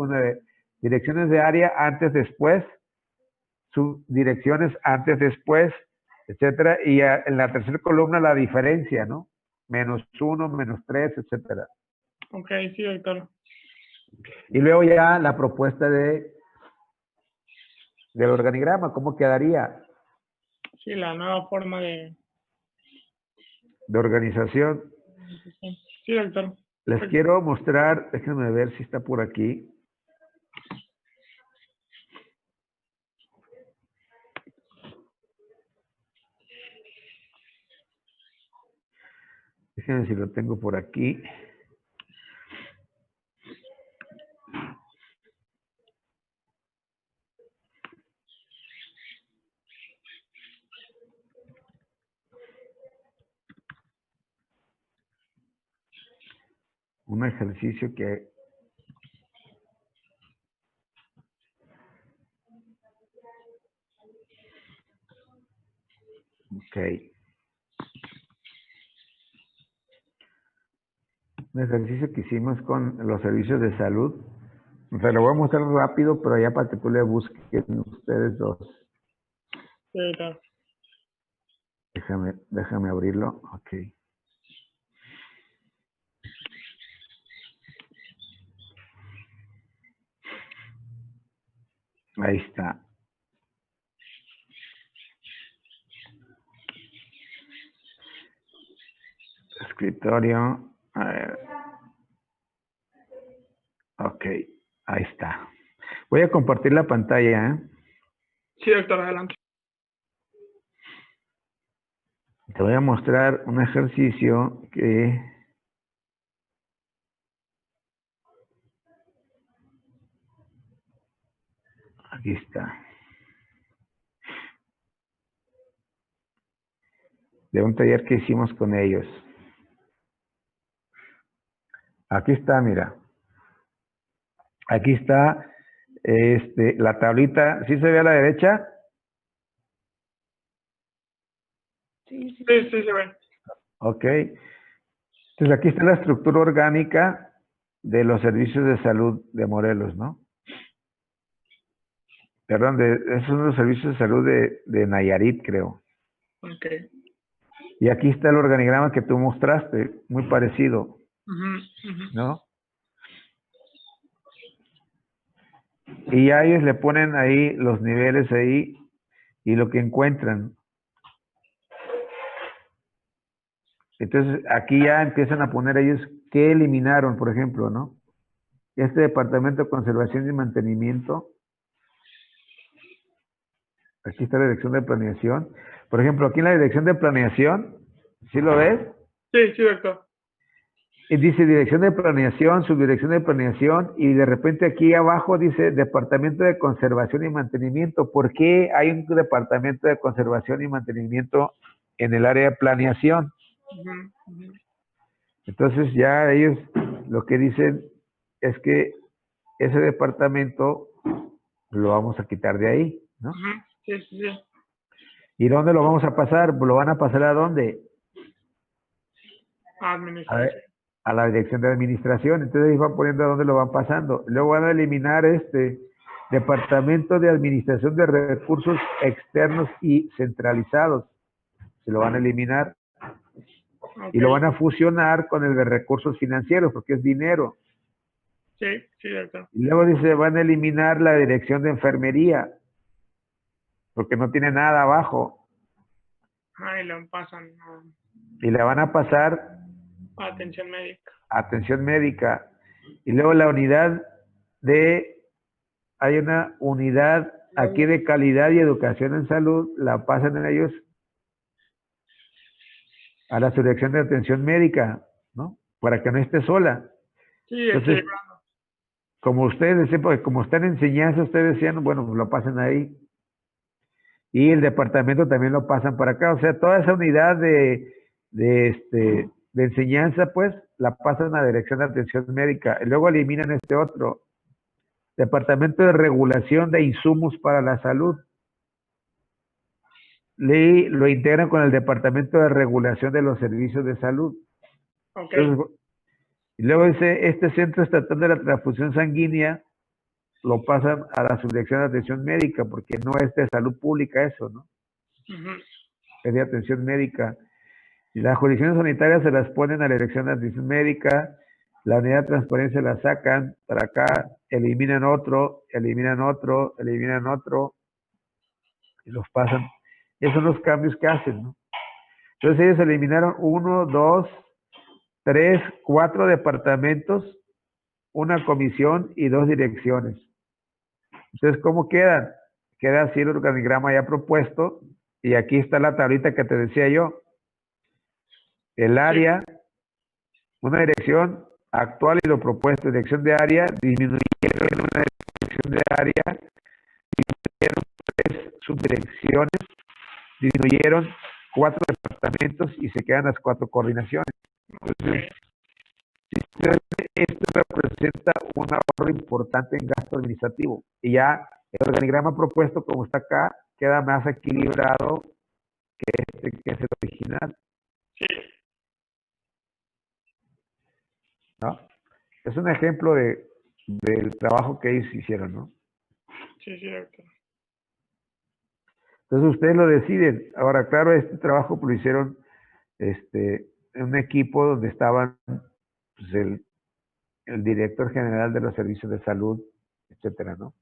direcciones de área, antes, después, subdirecciones, antes, después, etcétera. Y en la tercera columna la diferencia, ¿no? -1, -3, etcétera. ok, sí, doctor. Y luego ya la propuesta del organigrama, ¿cómo quedaría? Sí, la nueva forma de... De organización. Sí, doctor. Les quiero mostrar, déjenme ver si está por aquí. Déjenme si lo tengo por aquí. Un ejercicio que... Ok. Un ejercicio que hicimos con los servicios de salud. Se lo voy a mostrar rápido, pero ya para que tú le busquen ustedes dos. Sí, doctor. Déjame abrirlo. Ok. Ahí está. Escritorio. A ver. Ok. Ahí está. Voy a compartir la pantalla, ¿eh? Sí, doctor, adelante. Te voy a mostrar un ejercicio que... Aquí está. De un taller que hicimos con ellos. Aquí está, mira. Aquí está la tablita. ¿Sí se ve a la derecha? Sí, se ve. Ok. Entonces aquí está la estructura orgánica de los servicios de salud de Morelos, ¿no? Perdón, esos son los servicios de salud de Nayarit, creo. Ok. Y aquí está el organigrama que tú mostraste, muy parecido, ¿no? Y ya ellos le ponen ahí los niveles ahí y lo que encuentran. Entonces aquí ya empiezan a poner ellos qué eliminaron, por ejemplo, ¿no? Este departamento de conservación y mantenimiento Aquí está la dirección de planeación. Por ejemplo, aquí en la dirección de planeación, ¿sí lo ves? Sí, sí, doctor. Y dice dirección de planeación, subdirección de planeación, y de repente aquí abajo dice departamento de conservación y mantenimiento. ¿Por qué hay un departamento de conservación y mantenimiento en el área de planeación? Entonces ya ellos lo que dicen es que ese departamento lo vamos a quitar de ahí, ¿no? Sí, sí, sí. ¿Y dónde lo vamos a pasar? ¿Lo van a pasar a dónde? Administración. A la dirección de administración. Entonces ahí van poniendo a dónde lo van pasando. Luego van a eliminar este departamento de administración de recursos externos y centralizados. Se lo van a eliminar. Y lo van a fusionar con el de recursos financieros porque es dinero. Sí, sí, doctor. Y luego dice, van a eliminar la dirección de enfermería porque no tiene nada abajo. Y lo pasan Y la van a pasar a atención médica. Atención médica. Y luego la unidad hay una unidad aquí de calidad y educación en salud, la pasan en ellos a la subdirección de atención médica, ¿no? Para que no esté sola. Sí, Entonces, como ustedes decían, porque como están en enseñanza, ustedes decían, bueno, pues lo pasan ahí. Y el departamento también lo pasan para acá. O sea, toda esa unidad de enseñanza, pues, la pasan a la dirección de atención médica. Y luego eliminan este otro, departamento de regulación de insumos para la salud. Lo integran con el departamento de regulación de los servicios de salud. Entonces, y luego dice, este centro estatal de la transfusión sanguínea lo pasan a la subdirección de atención médica, porque no es de salud pública eso, ¿no? Es de atención médica. Y las jurisdicciones sanitarias se las ponen a la dirección de atención médica, la unidad de transparencia la sacan para acá, eliminan otro, y los pasan. Esos son los cambios que hacen, ¿no? Entonces ellos eliminaron 1, 2, 3, 4 departamentos, una comisión y 2 direcciones. Entonces, ¿cómo quedan? Queda así el organigrama ya propuesto, y aquí está la tablita que te decía yo. El área, una dirección actual y lo propuesto, dirección de área, disminuyeron una dirección de área, disminuyeron 3 subdirecciones, disminuyeron 4 departamentos y se quedan las 4 coordinaciones. Entonces, esto representa un ahorro importante en gasto administrativo y ya el organigrama propuesto como está acá queda más equilibrado que que es el original. Sí. ¿No? Es un ejemplo del trabajo que ellos hicieron, ¿no? Sí, sí, doctor. Entonces ustedes lo deciden. Ahora, claro, este trabajo lo hicieron en un equipo donde estaban pues, el director general de los servicios de salud, etcétera, ¿no?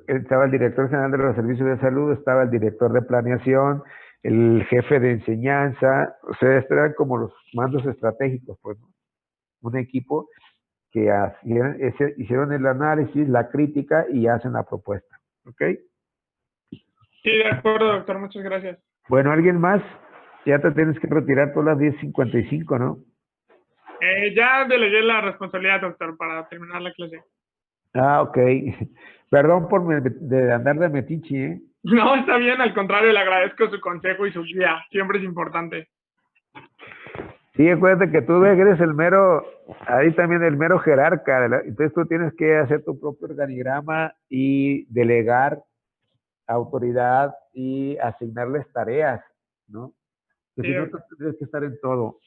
Estaba el director general de los servicios de salud, estaba el director de planeación, el jefe de enseñanza, o sea, estos eran como los mandos estratégicos, pues, ¿no? Un equipo que hicieron el análisis, la crítica y hacen la propuesta, ¿ok? Sí, de acuerdo, doctor, muchas gracias. Bueno, ¿alguien más? Ya te tienes que retirar todas las 10:55, ¿no? Ya delegué la responsabilidad, doctor, para terminar la clase. Ah, ok. Perdón por de andar de metiche, ¿eh? No, está bien, al contrario, le agradezco su consejo y su guía. Siempre es importante. Sí, acuérdate que tú eres el mero, ahí también el mero jerarca, entonces tú tienes que hacer tu propio organigrama y delegar autoridad y asignarles tareas, ¿no? Que si no, tú tienes que estar en todo.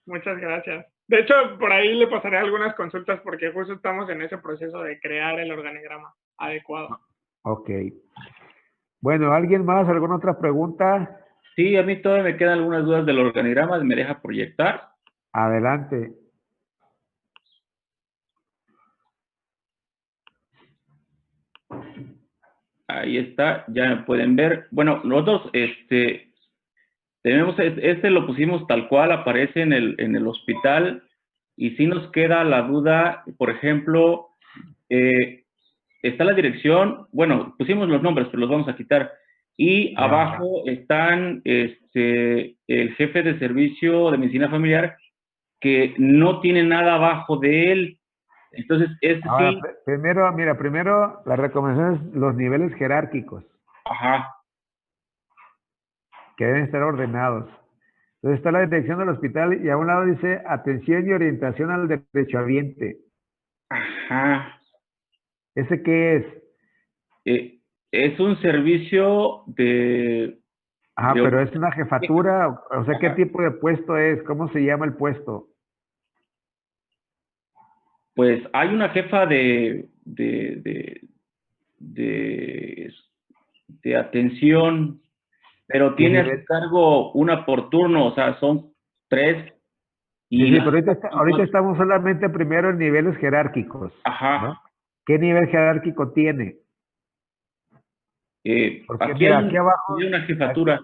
Muchas gracias. De hecho, por ahí le pasaré algunas consultas porque justo estamos en ese proceso de crear el organigrama adecuado. Ok. Bueno, ¿alguien más? ¿Alguna otra pregunta? Sí, a mí todavía me quedan algunas dudas del organigrama. ¿Me deja proyectar? Adelante. Ahí está, ya me pueden ver. Bueno, nosotros tenemos, lo pusimos tal cual, aparece en el hospital, y sí nos queda la duda, por ejemplo, está la dirección, bueno, pusimos los nombres, pero los vamos a quitar. Y abajo están el jefe de servicio de medicina familiar, que no tiene nada abajo de él. Entonces, Ahora, sí. primero la recomendación es los niveles jerárquicos. Ajá. Que deben estar ordenados. Entonces está la dirección del hospital y a un lado dice atención y orientación al derechohabiente. Ajá. ¿Ese qué es? Es un servicio de... Pero es una jefatura, o sea, ¿qué tipo de puesto es? ¿Cómo se llama el puesto? Pues hay una jefa de atención, pero tiene a su cargo una por turno, o sea, son 3. Y sí, pero ahorita estamos solamente primero en niveles jerárquicos. Ajá. ¿No? ¿Qué nivel jerárquico tiene? Porque aquí mira, hay aquí abajo una jefatura.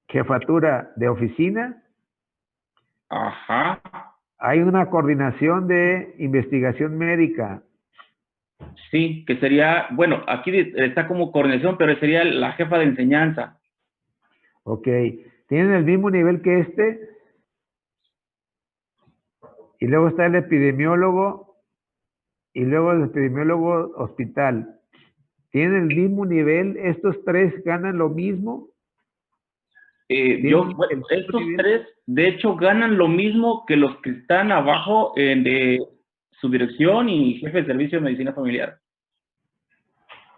Jefatura de oficina. Ajá. Hay una coordinación de investigación médica. Sí, que sería, bueno, aquí está como coordinación, pero sería la jefa de enseñanza. Ok. ¿Tienen el mismo nivel que este? Y luego está el epidemiólogo y luego el epidemiólogo hospital. ¿Tienen el mismo nivel? ¿Estos 3 ganan lo mismo? Estos 3, de hecho, ganan lo mismo que los que están abajo de subdirección y jefe de servicio de medicina familiar.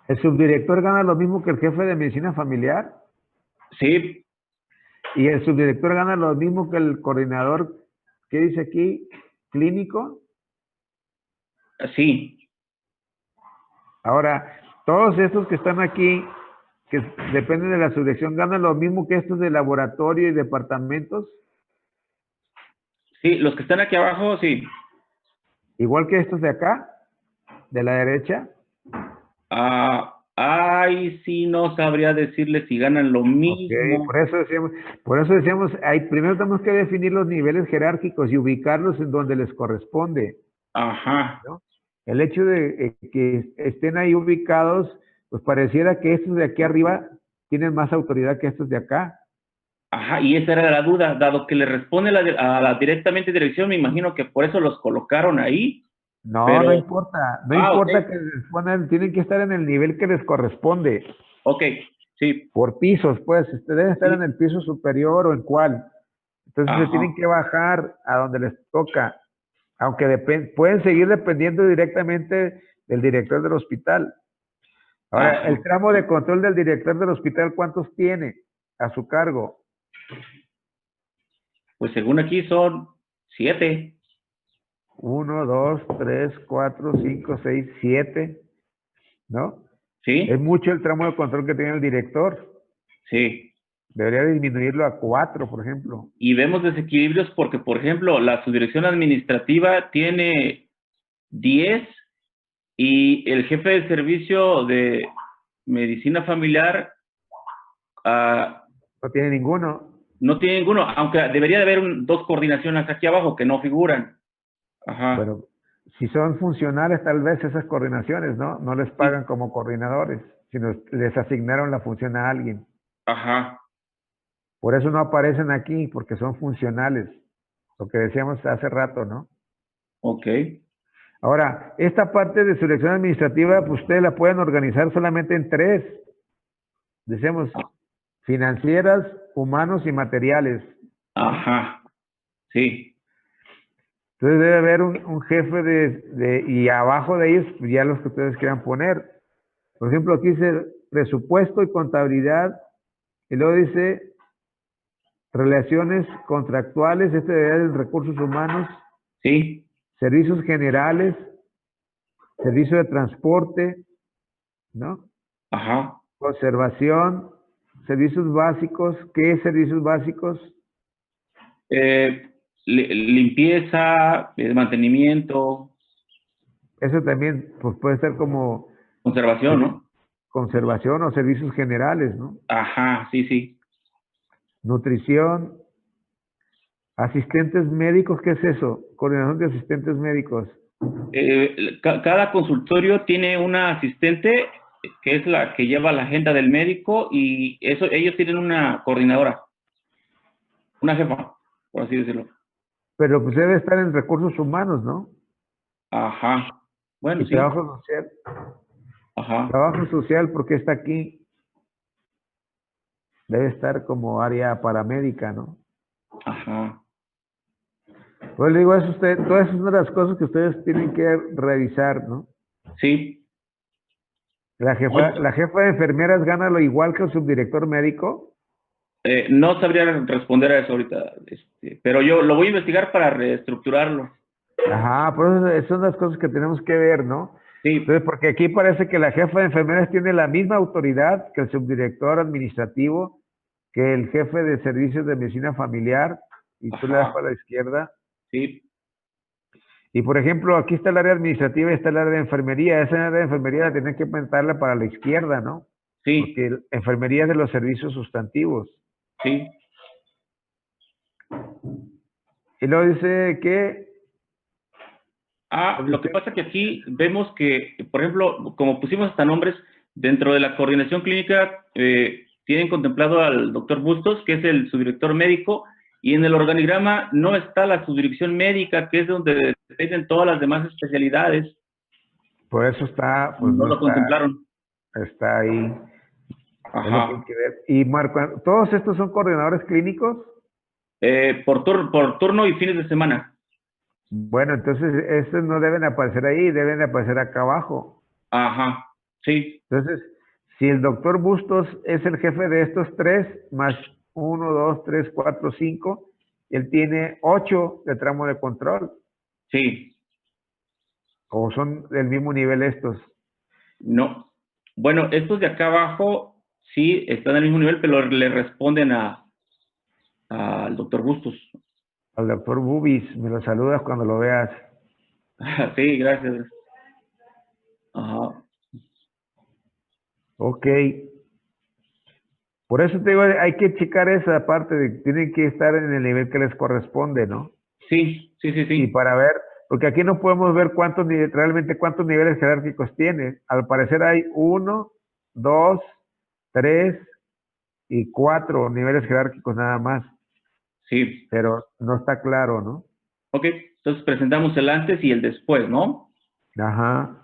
¿El subdirector gana lo mismo que el jefe de medicina familiar? Sí. ¿Y el subdirector gana lo mismo que el coordinador, qué dice aquí, clínico? Sí. Ahora, todos estos que están aquí, que dependen de la subdirección, ¿ganan lo mismo que estos de laboratorio y departamentos? Sí, los que están aquí abajo, sí. Igual que estos de acá, de la derecha. Ay, sí, no sabría decirle si ganan lo mismo. Okay, por eso decíamos, primero tenemos que definir los niveles jerárquicos y ubicarlos en donde les corresponde. Ajá. ¿No? El hecho de que estén ahí ubicados, pues pareciera que estos de aquí arriba tienen más autoridad que estos de acá. Ajá, y esa era la duda, dado que le responde a la directamente dirección, me imagino que por eso los colocaron ahí. No, pero... no importa, no importa okay. que les pongan, tienen que estar en el nivel que les corresponde. Ok, sí. Por pisos, pues, ustedes deben estar Sí. en el piso superior o en cuál. Entonces Ajá. se tienen que bajar a donde les toca, aunque pueden seguir dependiendo directamente del director del hospital. Ahora, Ajá. el tramo de control del director del hospital, ¿cuántos tiene a su cargo? Pues según aquí son 7. 1, 2, 3, 4, 5, 6, 7, ¿no? ¿Sí? Es mucho el tramo de control que tiene el director. Sí. Debería disminuirlo a 4, por ejemplo. Y vemos desequilibrios porque, por ejemplo, la subdirección administrativa tiene 10 y el jefe de servicio de medicina familiar No tiene ninguno. no tiene ninguno, aunque debería de haber 2 coordinaciones aquí abajo que no figuran. Ajá. Bueno, si son funcionales, tal vez esas coordinaciones, ¿no? No les pagan como coordinadores, sino les asignaron la función a alguien. Ajá. Por eso no aparecen aquí, porque son funcionales. Lo que decíamos hace rato, ¿no? Ok. Ahora, esta parte de selección administrativa, pues ustedes la pueden organizar solamente en 3. Decíamos, financieras, humanos y materiales. ¿No? Ajá. Sí. Entonces debe haber un jefe y abajo de ellos, pues, ya los que ustedes quieran poner. Por ejemplo, aquí dice presupuesto y contabilidad, y luego dice relaciones contractuales, este debería ser recursos humanos, Sí. servicios generales, servicio de transporte, ¿no? Ajá. Conservación, servicios básicos. ¿Qué es servicios básicos? Limpieza, mantenimiento. Eso también pues, puede ser como Conservación, ¿no? conservación o servicios generales, ¿no? Ajá, sí, sí. Nutrición, asistentes médicos, ¿qué es eso? Coordinación de asistentes médicos. Cada consultorio tiene una asistente que es la que lleva la agenda del médico y eso, ellos tienen una coordinadora, una jefa, por así decirlo. Pero pues debe estar en recursos humanos, ¿no? Ajá. Bueno, Y sí. trabajo social. Ajá. Trabajo social, ¿por qué está aquí? Debe estar como área paramédica, ¿no? Ajá. Pues le digo, eso usted, todas esas son las cosas que ustedes tienen que revisar, ¿no? Sí. La jefa de enfermeras gana lo igual que el subdirector médico. No sabría responder a eso ahorita, pero yo lo voy a investigar para reestructurarlo. Ajá, por eso esas son las cosas que tenemos que ver, ¿no? Sí. Entonces, porque aquí parece que la jefa de enfermeras tiene la misma autoridad que el subdirector administrativo, que el jefe de servicios de medicina familiar, y tú le das Ajá. para la izquierda. Sí. Y por ejemplo, aquí está el área administrativa y está el área de enfermería. Esa área de enfermería la tienen que aumentarla para la izquierda, ¿no? Sí. Porque enfermería es de los servicios sustantivos. Sí. Y luego dice que, pues Lo que usted, pasa que aquí vemos que, por ejemplo, como pusimos hasta nombres, dentro de la coordinación clínica tienen contemplado al doctor Bustos, que es el subdirector médico, y en el organigrama no está la subdirección médica, que es donde dependen todas las demás especialidades. por eso está, pues No no lo está, contemplaron. está ahí. Es lo que hay Ajá. que ver. Y Marco, ¿todos estos son coordinadores clínicos? Por turno y fines de semana. Bueno, entonces estos no deben aparecer ahí, deben de aparecer acá abajo. Ajá. Sí. Entonces, si el doctor Bustos es el jefe de estos tres, más uno, dos, tres, cuatro, cinco, él tiene 8 de tramo de control, Sí. o son del mismo nivel estos. No. Bueno, estos de acá abajo sí están al mismo nivel, pero le responden al doctor Bustos. Al doctor Bubis, me lo saludas cuando lo veas. Sí, gracias. Ajá. Ok. Por eso te digo, hay que checar esa parte de que tienen que estar en el nivel que les corresponde, ¿no? Sí, sí, sí, Y sí. para ver, porque aquí no podemos ver realmente cuántos niveles jerárquicos tiene. Al parecer hay uno, dos, tres y cuatro niveles jerárquicos nada más, Sí. pero no está claro, ¿no? Ok, entonces presentamos el antes y el después, ¿no? Ajá.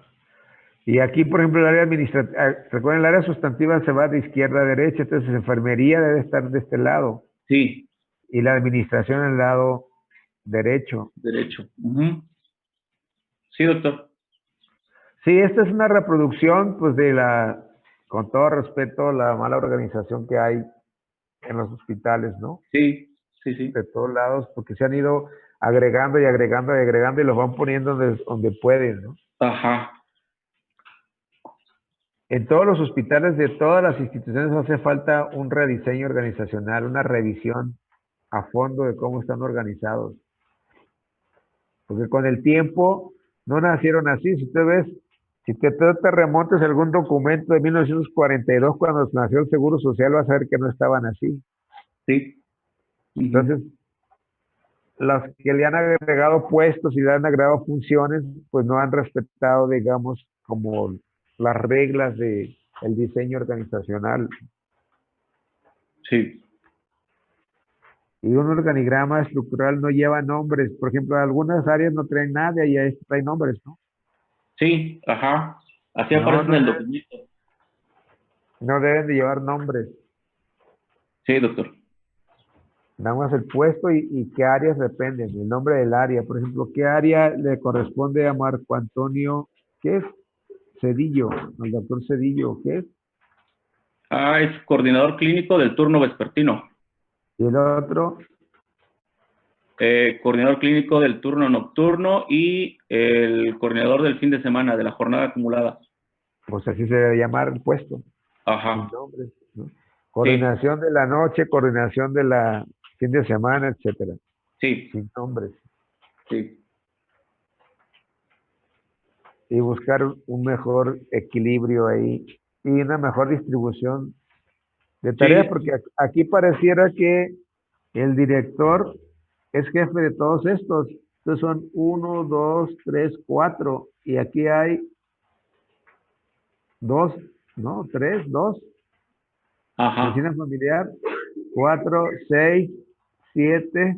Y aquí, por ejemplo, el área administrativa, recuerden, el área sustantiva se va de izquierda a derecha, entonces enfermería debe estar de este lado Sí, y la administración al lado derecho. derecho. Ujú. Sí, doctor. Sí, esta es una reproducción, pues, con todo respeto, la mala organización que hay en los hospitales, ¿no? Sí, sí, sí. De todos lados, porque se han ido agregando y agregando y agregando y los van poniendo donde pueden, ¿no? Ajá. En todos los hospitales de todas las instituciones hace falta un rediseño organizacional, una revisión a fondo de cómo están organizados. Porque con el tiempo no nacieron así. Si tú ves, si te remontas a algún documento de 1942 cuando nació el Seguro Social, vas a ver que no estaban así. Sí. Ujú. Entonces, los que le han agregado puestos y le han agregado funciones, pues no han respetado, digamos, como las reglas de el diseño organizacional. Sí. Y un organigrama estructural no lleva nombres. Por ejemplo, algunas áreas no traen nada y ahí traen nombres, ¿no? Sí, ajá. Así No, aparece en no, el documento. no deben de llevar nombres. Sí, doctor. Nada más el puesto y qué áreas dependen, el nombre del área. Por ejemplo, ¿qué área le corresponde a Marco Antonio? ¿Qué es? Cedillo, al doctor Cedillo, ¿qué es? Es coordinador clínico del turno vespertino. Y el otro, Coordinador clínico del turno nocturno y el coordinador del fin de semana, de la jornada acumulada. pues así se debe llamar el puesto, sin Ajá. nombres, ¿no? Sí, Coordinación de la noche, coordinación de la fin de semana, etcétera, sí, sin nombres. sí. Y buscar un mejor equilibrio ahí y una mejor distribución de tareas, Sí, porque aquí pareciera que el director es jefe de todos estos, Entonces son 1, 2, 3, 4. Y aquí hay 2, ¿no? 3, 2. Ajá. Medicina familiar, 4, 6, 7,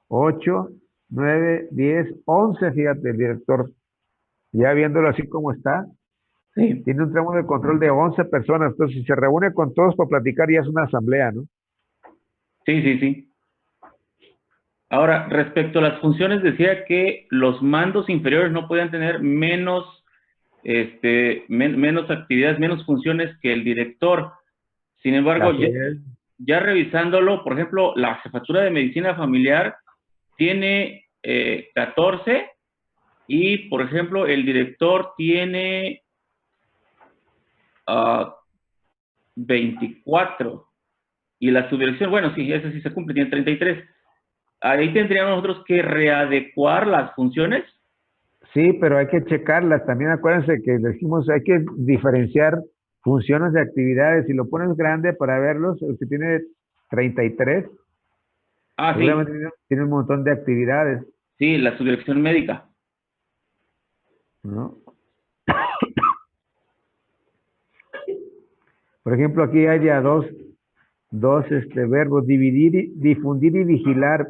8, 9, 10, 11. Fíjate, el director, ya viéndolo así como está, Sí, tiene un tramo de control de 11 personas. Entonces, si se reúne con todos para platicar, ya es una asamblea, ¿no? sí, sí, sí. Ahora, respecto a las funciones, decía que los mandos inferiores no podían tener menos, menos actividades, menos funciones que el director. Sin embargo, Así es. ya revisándolo, por ejemplo, la jefatura de medicina familiar tiene 14 y, por ejemplo, el director tiene 24. Y la subdirección, bueno, sí, ese sí se cumple, tiene 33. Ahí tendríamos nosotros que readecuar las funciones. Sí, pero hay que checarlas. También acuérdense que decimos, hay que diferenciar funciones de actividades. Si lo pones grande para verlos, el que tiene 33, Ah, sí, seguramente tiene un montón de actividades, sí, la subdirección médica. ¿no? Por ejemplo, aquí hay ya dos verbos, dividir, difundir y vigilar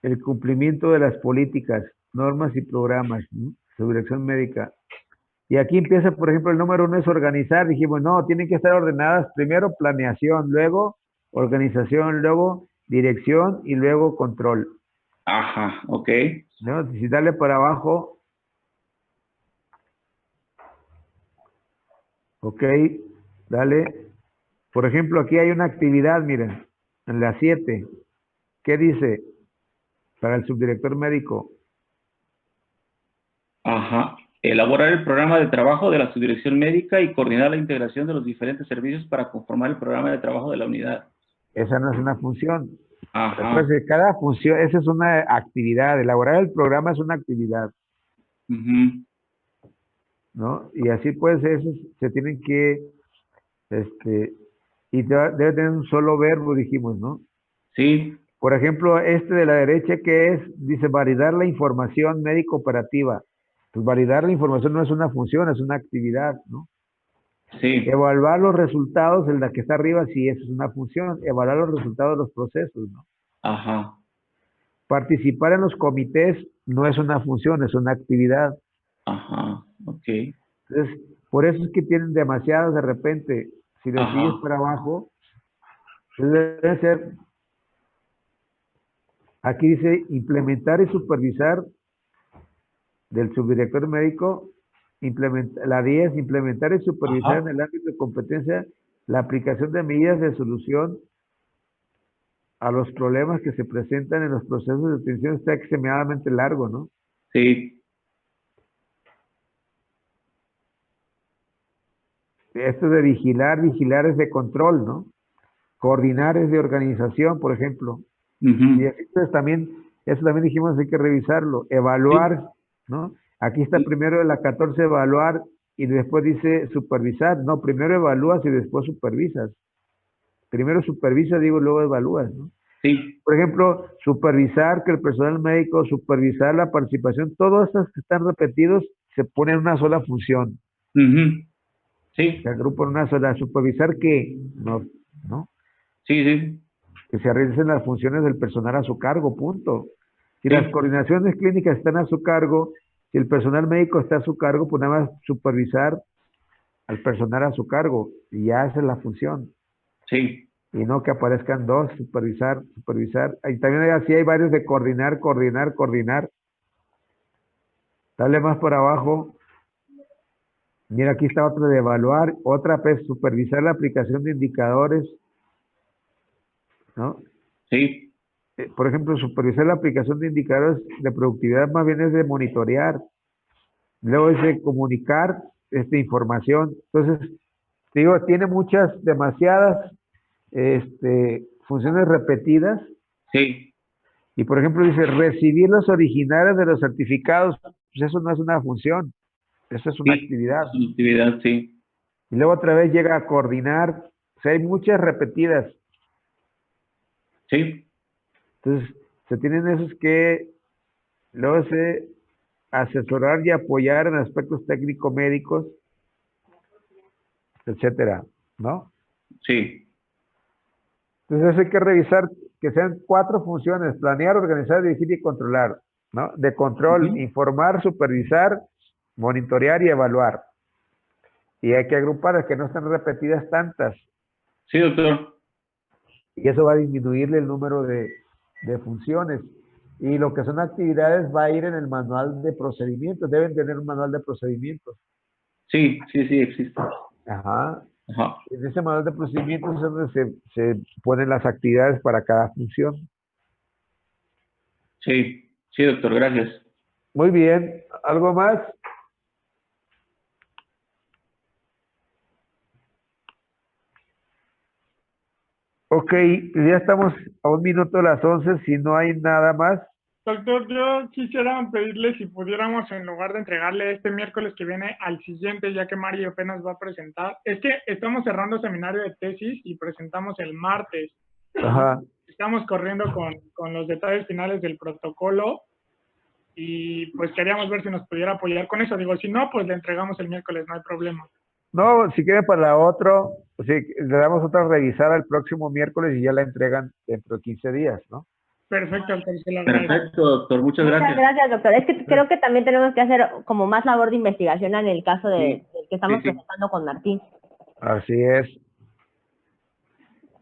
el cumplimiento de las políticas, normas y programas, ¿no? Subdirección médica. Y aquí empieza, por ejemplo, el número 1 es organizar. Dijimos, no, tienen que estar ordenadas primero planeación, luego organización, luego dirección y luego control, Ajá, ok. ¿no? Si darle para abajo, ok, dale. Por ejemplo, aquí hay una actividad, miren, en la 7. ¿Qué dice para el subdirector médico? Ajá. Elaborar el programa de trabajo de la subdirección médica y coordinar la integración de los diferentes servicios para conformar el programa de trabajo de la unidad. Esa no es una función. Ajá. Recuerden, cada función, esa es una actividad. Elaborar el programa es una actividad, Ujú. ¿no? Y así pues, esos se tienen que, este, y debe tener un solo verbo, dijimos, ¿no? Sí, Por ejemplo, este de la derecha que es, dice validar la información médico operativa. Pues validar la información no es una función, es una actividad, ¿no? sí. Evaluar los resultados, el de que está arriba, sí, eso es una función. Evaluar los resultados de los procesos, ¿no? Ajá. Participar en los comités no es una función, es una actividad. Ajá. Ok. Entonces, por eso es que tienen demasiadas de repente. Si le sigues Ajá. para abajo, entonces debe ser, aquí dice implementar y supervisar del subdirector médico, la 10, implementar y supervisar en Ajá. el ámbito de competencia la aplicación de medidas de solución a los problemas que se presentan en los procesos de atención. Está extremadamente largo, ¿no? Sí. Esto de vigilar, vigilar es de control, ¿no? Coordinar es de organización, por ejemplo. Y Ujú. así pues también, eso también dijimos, hay que revisarlo. Sí. Evaluar, ¿no? Aquí está Sí. primero la 14 evaluar y después dice supervisar. No, primero evalúas y después supervisas. Primero supervisas, digo, luego evalúas, ¿no? Sí. Por ejemplo, supervisar que el personal médico, supervisar la participación, todos estos que están repetidos se ponen en una sola función. Ujú. Se Sí. agrupan en una sola. Supervisar que, no, ¿no? Sí, sí. Que se realicen las funciones del personal a su cargo, punto. Si las Sí. coordinaciones clínicas están a su cargo, si el personal médico está a su cargo, pues nada más supervisar al personal a su cargo y ya esa es la función. Sí. Y no que aparezcan dos, supervisar, supervisar. Y también hay, así hay varios de coordinar, coordinar, coordinar. Dale más por abajo. Mira, aquí está otra de evaluar, otra pues supervisar la aplicación de indicadores, ¿no? Sí. Por ejemplo, supervisar la aplicación de indicadores de productividad más bien es de monitorear. Luego dice comunicar información. Entonces, te digo, tiene muchas, demasiadas funciones repetidas. Sí. Y por ejemplo, dice recibir los originales de los certificados. Pues eso no es una función, eso es una Sí. actividad. Es una actividad, sí. Y luego otra vez llega a coordinar. O sea, hay muchas repetidas. Sí. Entonces, se tienen esos que Luego dice asesorar y apoyar en aspectos técnico-médicos, etcétera, ¿no? Sí. Entonces hay que revisar que sean 4 funciones: planear, organizar, dirigir y controlar, ¿no? De control, Ujú. informar, supervisar, monitorear y evaluar. Y hay que agrupar que no estén repetidas tantas. Sí, doctor. Y eso va a disminuirle el número de funciones. Y lo que son actividades va a ir en el manual de procedimientos. Deben tener un manual de procedimientos. Sí, sí, sí, existe. Ajá. Ajá. En ese manual de procedimientos es donde se ponen las actividades para cada función. Sí, sí, doctor, gracias. Muy bien. ¿Algo más? Ok, ya estamos a 1 minuto de las 11. Si no hay nada más. Doctor, yo quisiera pedirle si pudiéramos, en lugar de entregarle este miércoles que viene al siguiente, ya que Mario apenas va a presentar, es que estamos cerrando seminario de tesis y presentamos el martes. Ajá. Estamos corriendo con los detalles finales del protocolo y pues queríamos ver si nos pudiera apoyar con eso. Digo, si no, pues le entregamos el miércoles, no hay problema. No, si quiere para la otro, sí, le damos otra revisada el próximo miércoles y ya la entregan dentro de 15 días, ¿no? Perfecto, doctor, se lo agradezco. Perfecto, doctor, muchas Muchas gracias. gracias, doctor. Es que creo que también tenemos que hacer como más labor de investigación en el caso Sí, del que estamos sí, sí. presentando con Martín. Así es.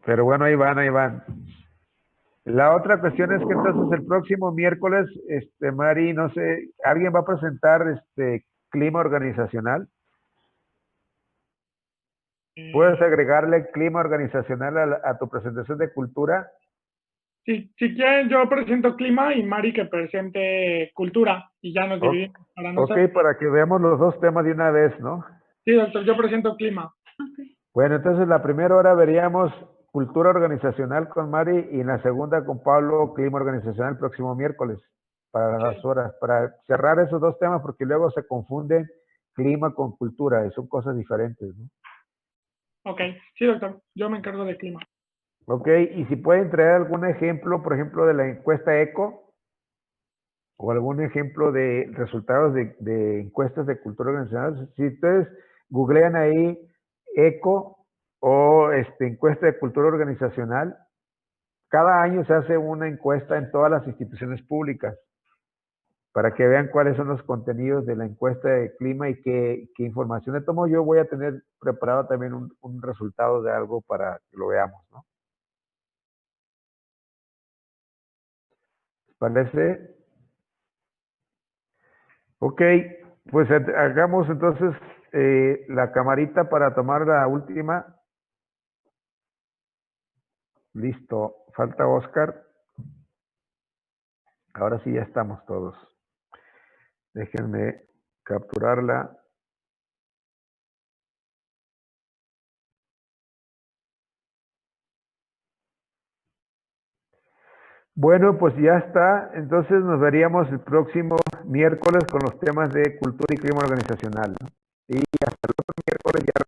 Pero bueno, ahí van, ahí van. La otra cuestión es que entonces el próximo miércoles, Mari, no sé, ¿alguien va a presentar clima organizacional? ¿Puedes agregarle clima organizacional a tu presentación de cultura? Si quieren, yo presento clima y Mari que presente cultura y ya nos O- dividimos para no ok, ser... para que veamos los dos temas de una vez, ¿no? Sí, doctor, yo presento clima. Bueno, entonces la primera hora veríamos cultura organizacional con Mari y en la segunda con Pablo, clima organizacional el próximo miércoles para las horas, para cerrar esos dos temas porque luego se confunde clima con cultura y son cosas diferentes, ¿no? Ok, sí, doctor, yo me encargo de clima. Ok, y si pueden traer algún ejemplo, por ejemplo, de la encuesta ECO o algún ejemplo de resultados de encuestas de cultura organizacional, si ustedes googlean ahí ECO o encuesta de cultura organizacional, cada año se hace una encuesta en todas las instituciones públicas para que vean cuáles son los contenidos de la encuesta de clima y qué información le tomo. Yo voy a tener preparado también un resultado de algo para que lo veamos, ¿no? ¿Parece? Ok, pues hagamos entonces la camarita para tomar la última. Listo, falta Oscar. Ahora sí ya estamos todos. Déjenme capturarla. Bueno, pues ya está. Entonces nos veríamos el próximo miércoles con los temas de cultura y clima organizacional, ¿no? Y hasta el otro miércoles ya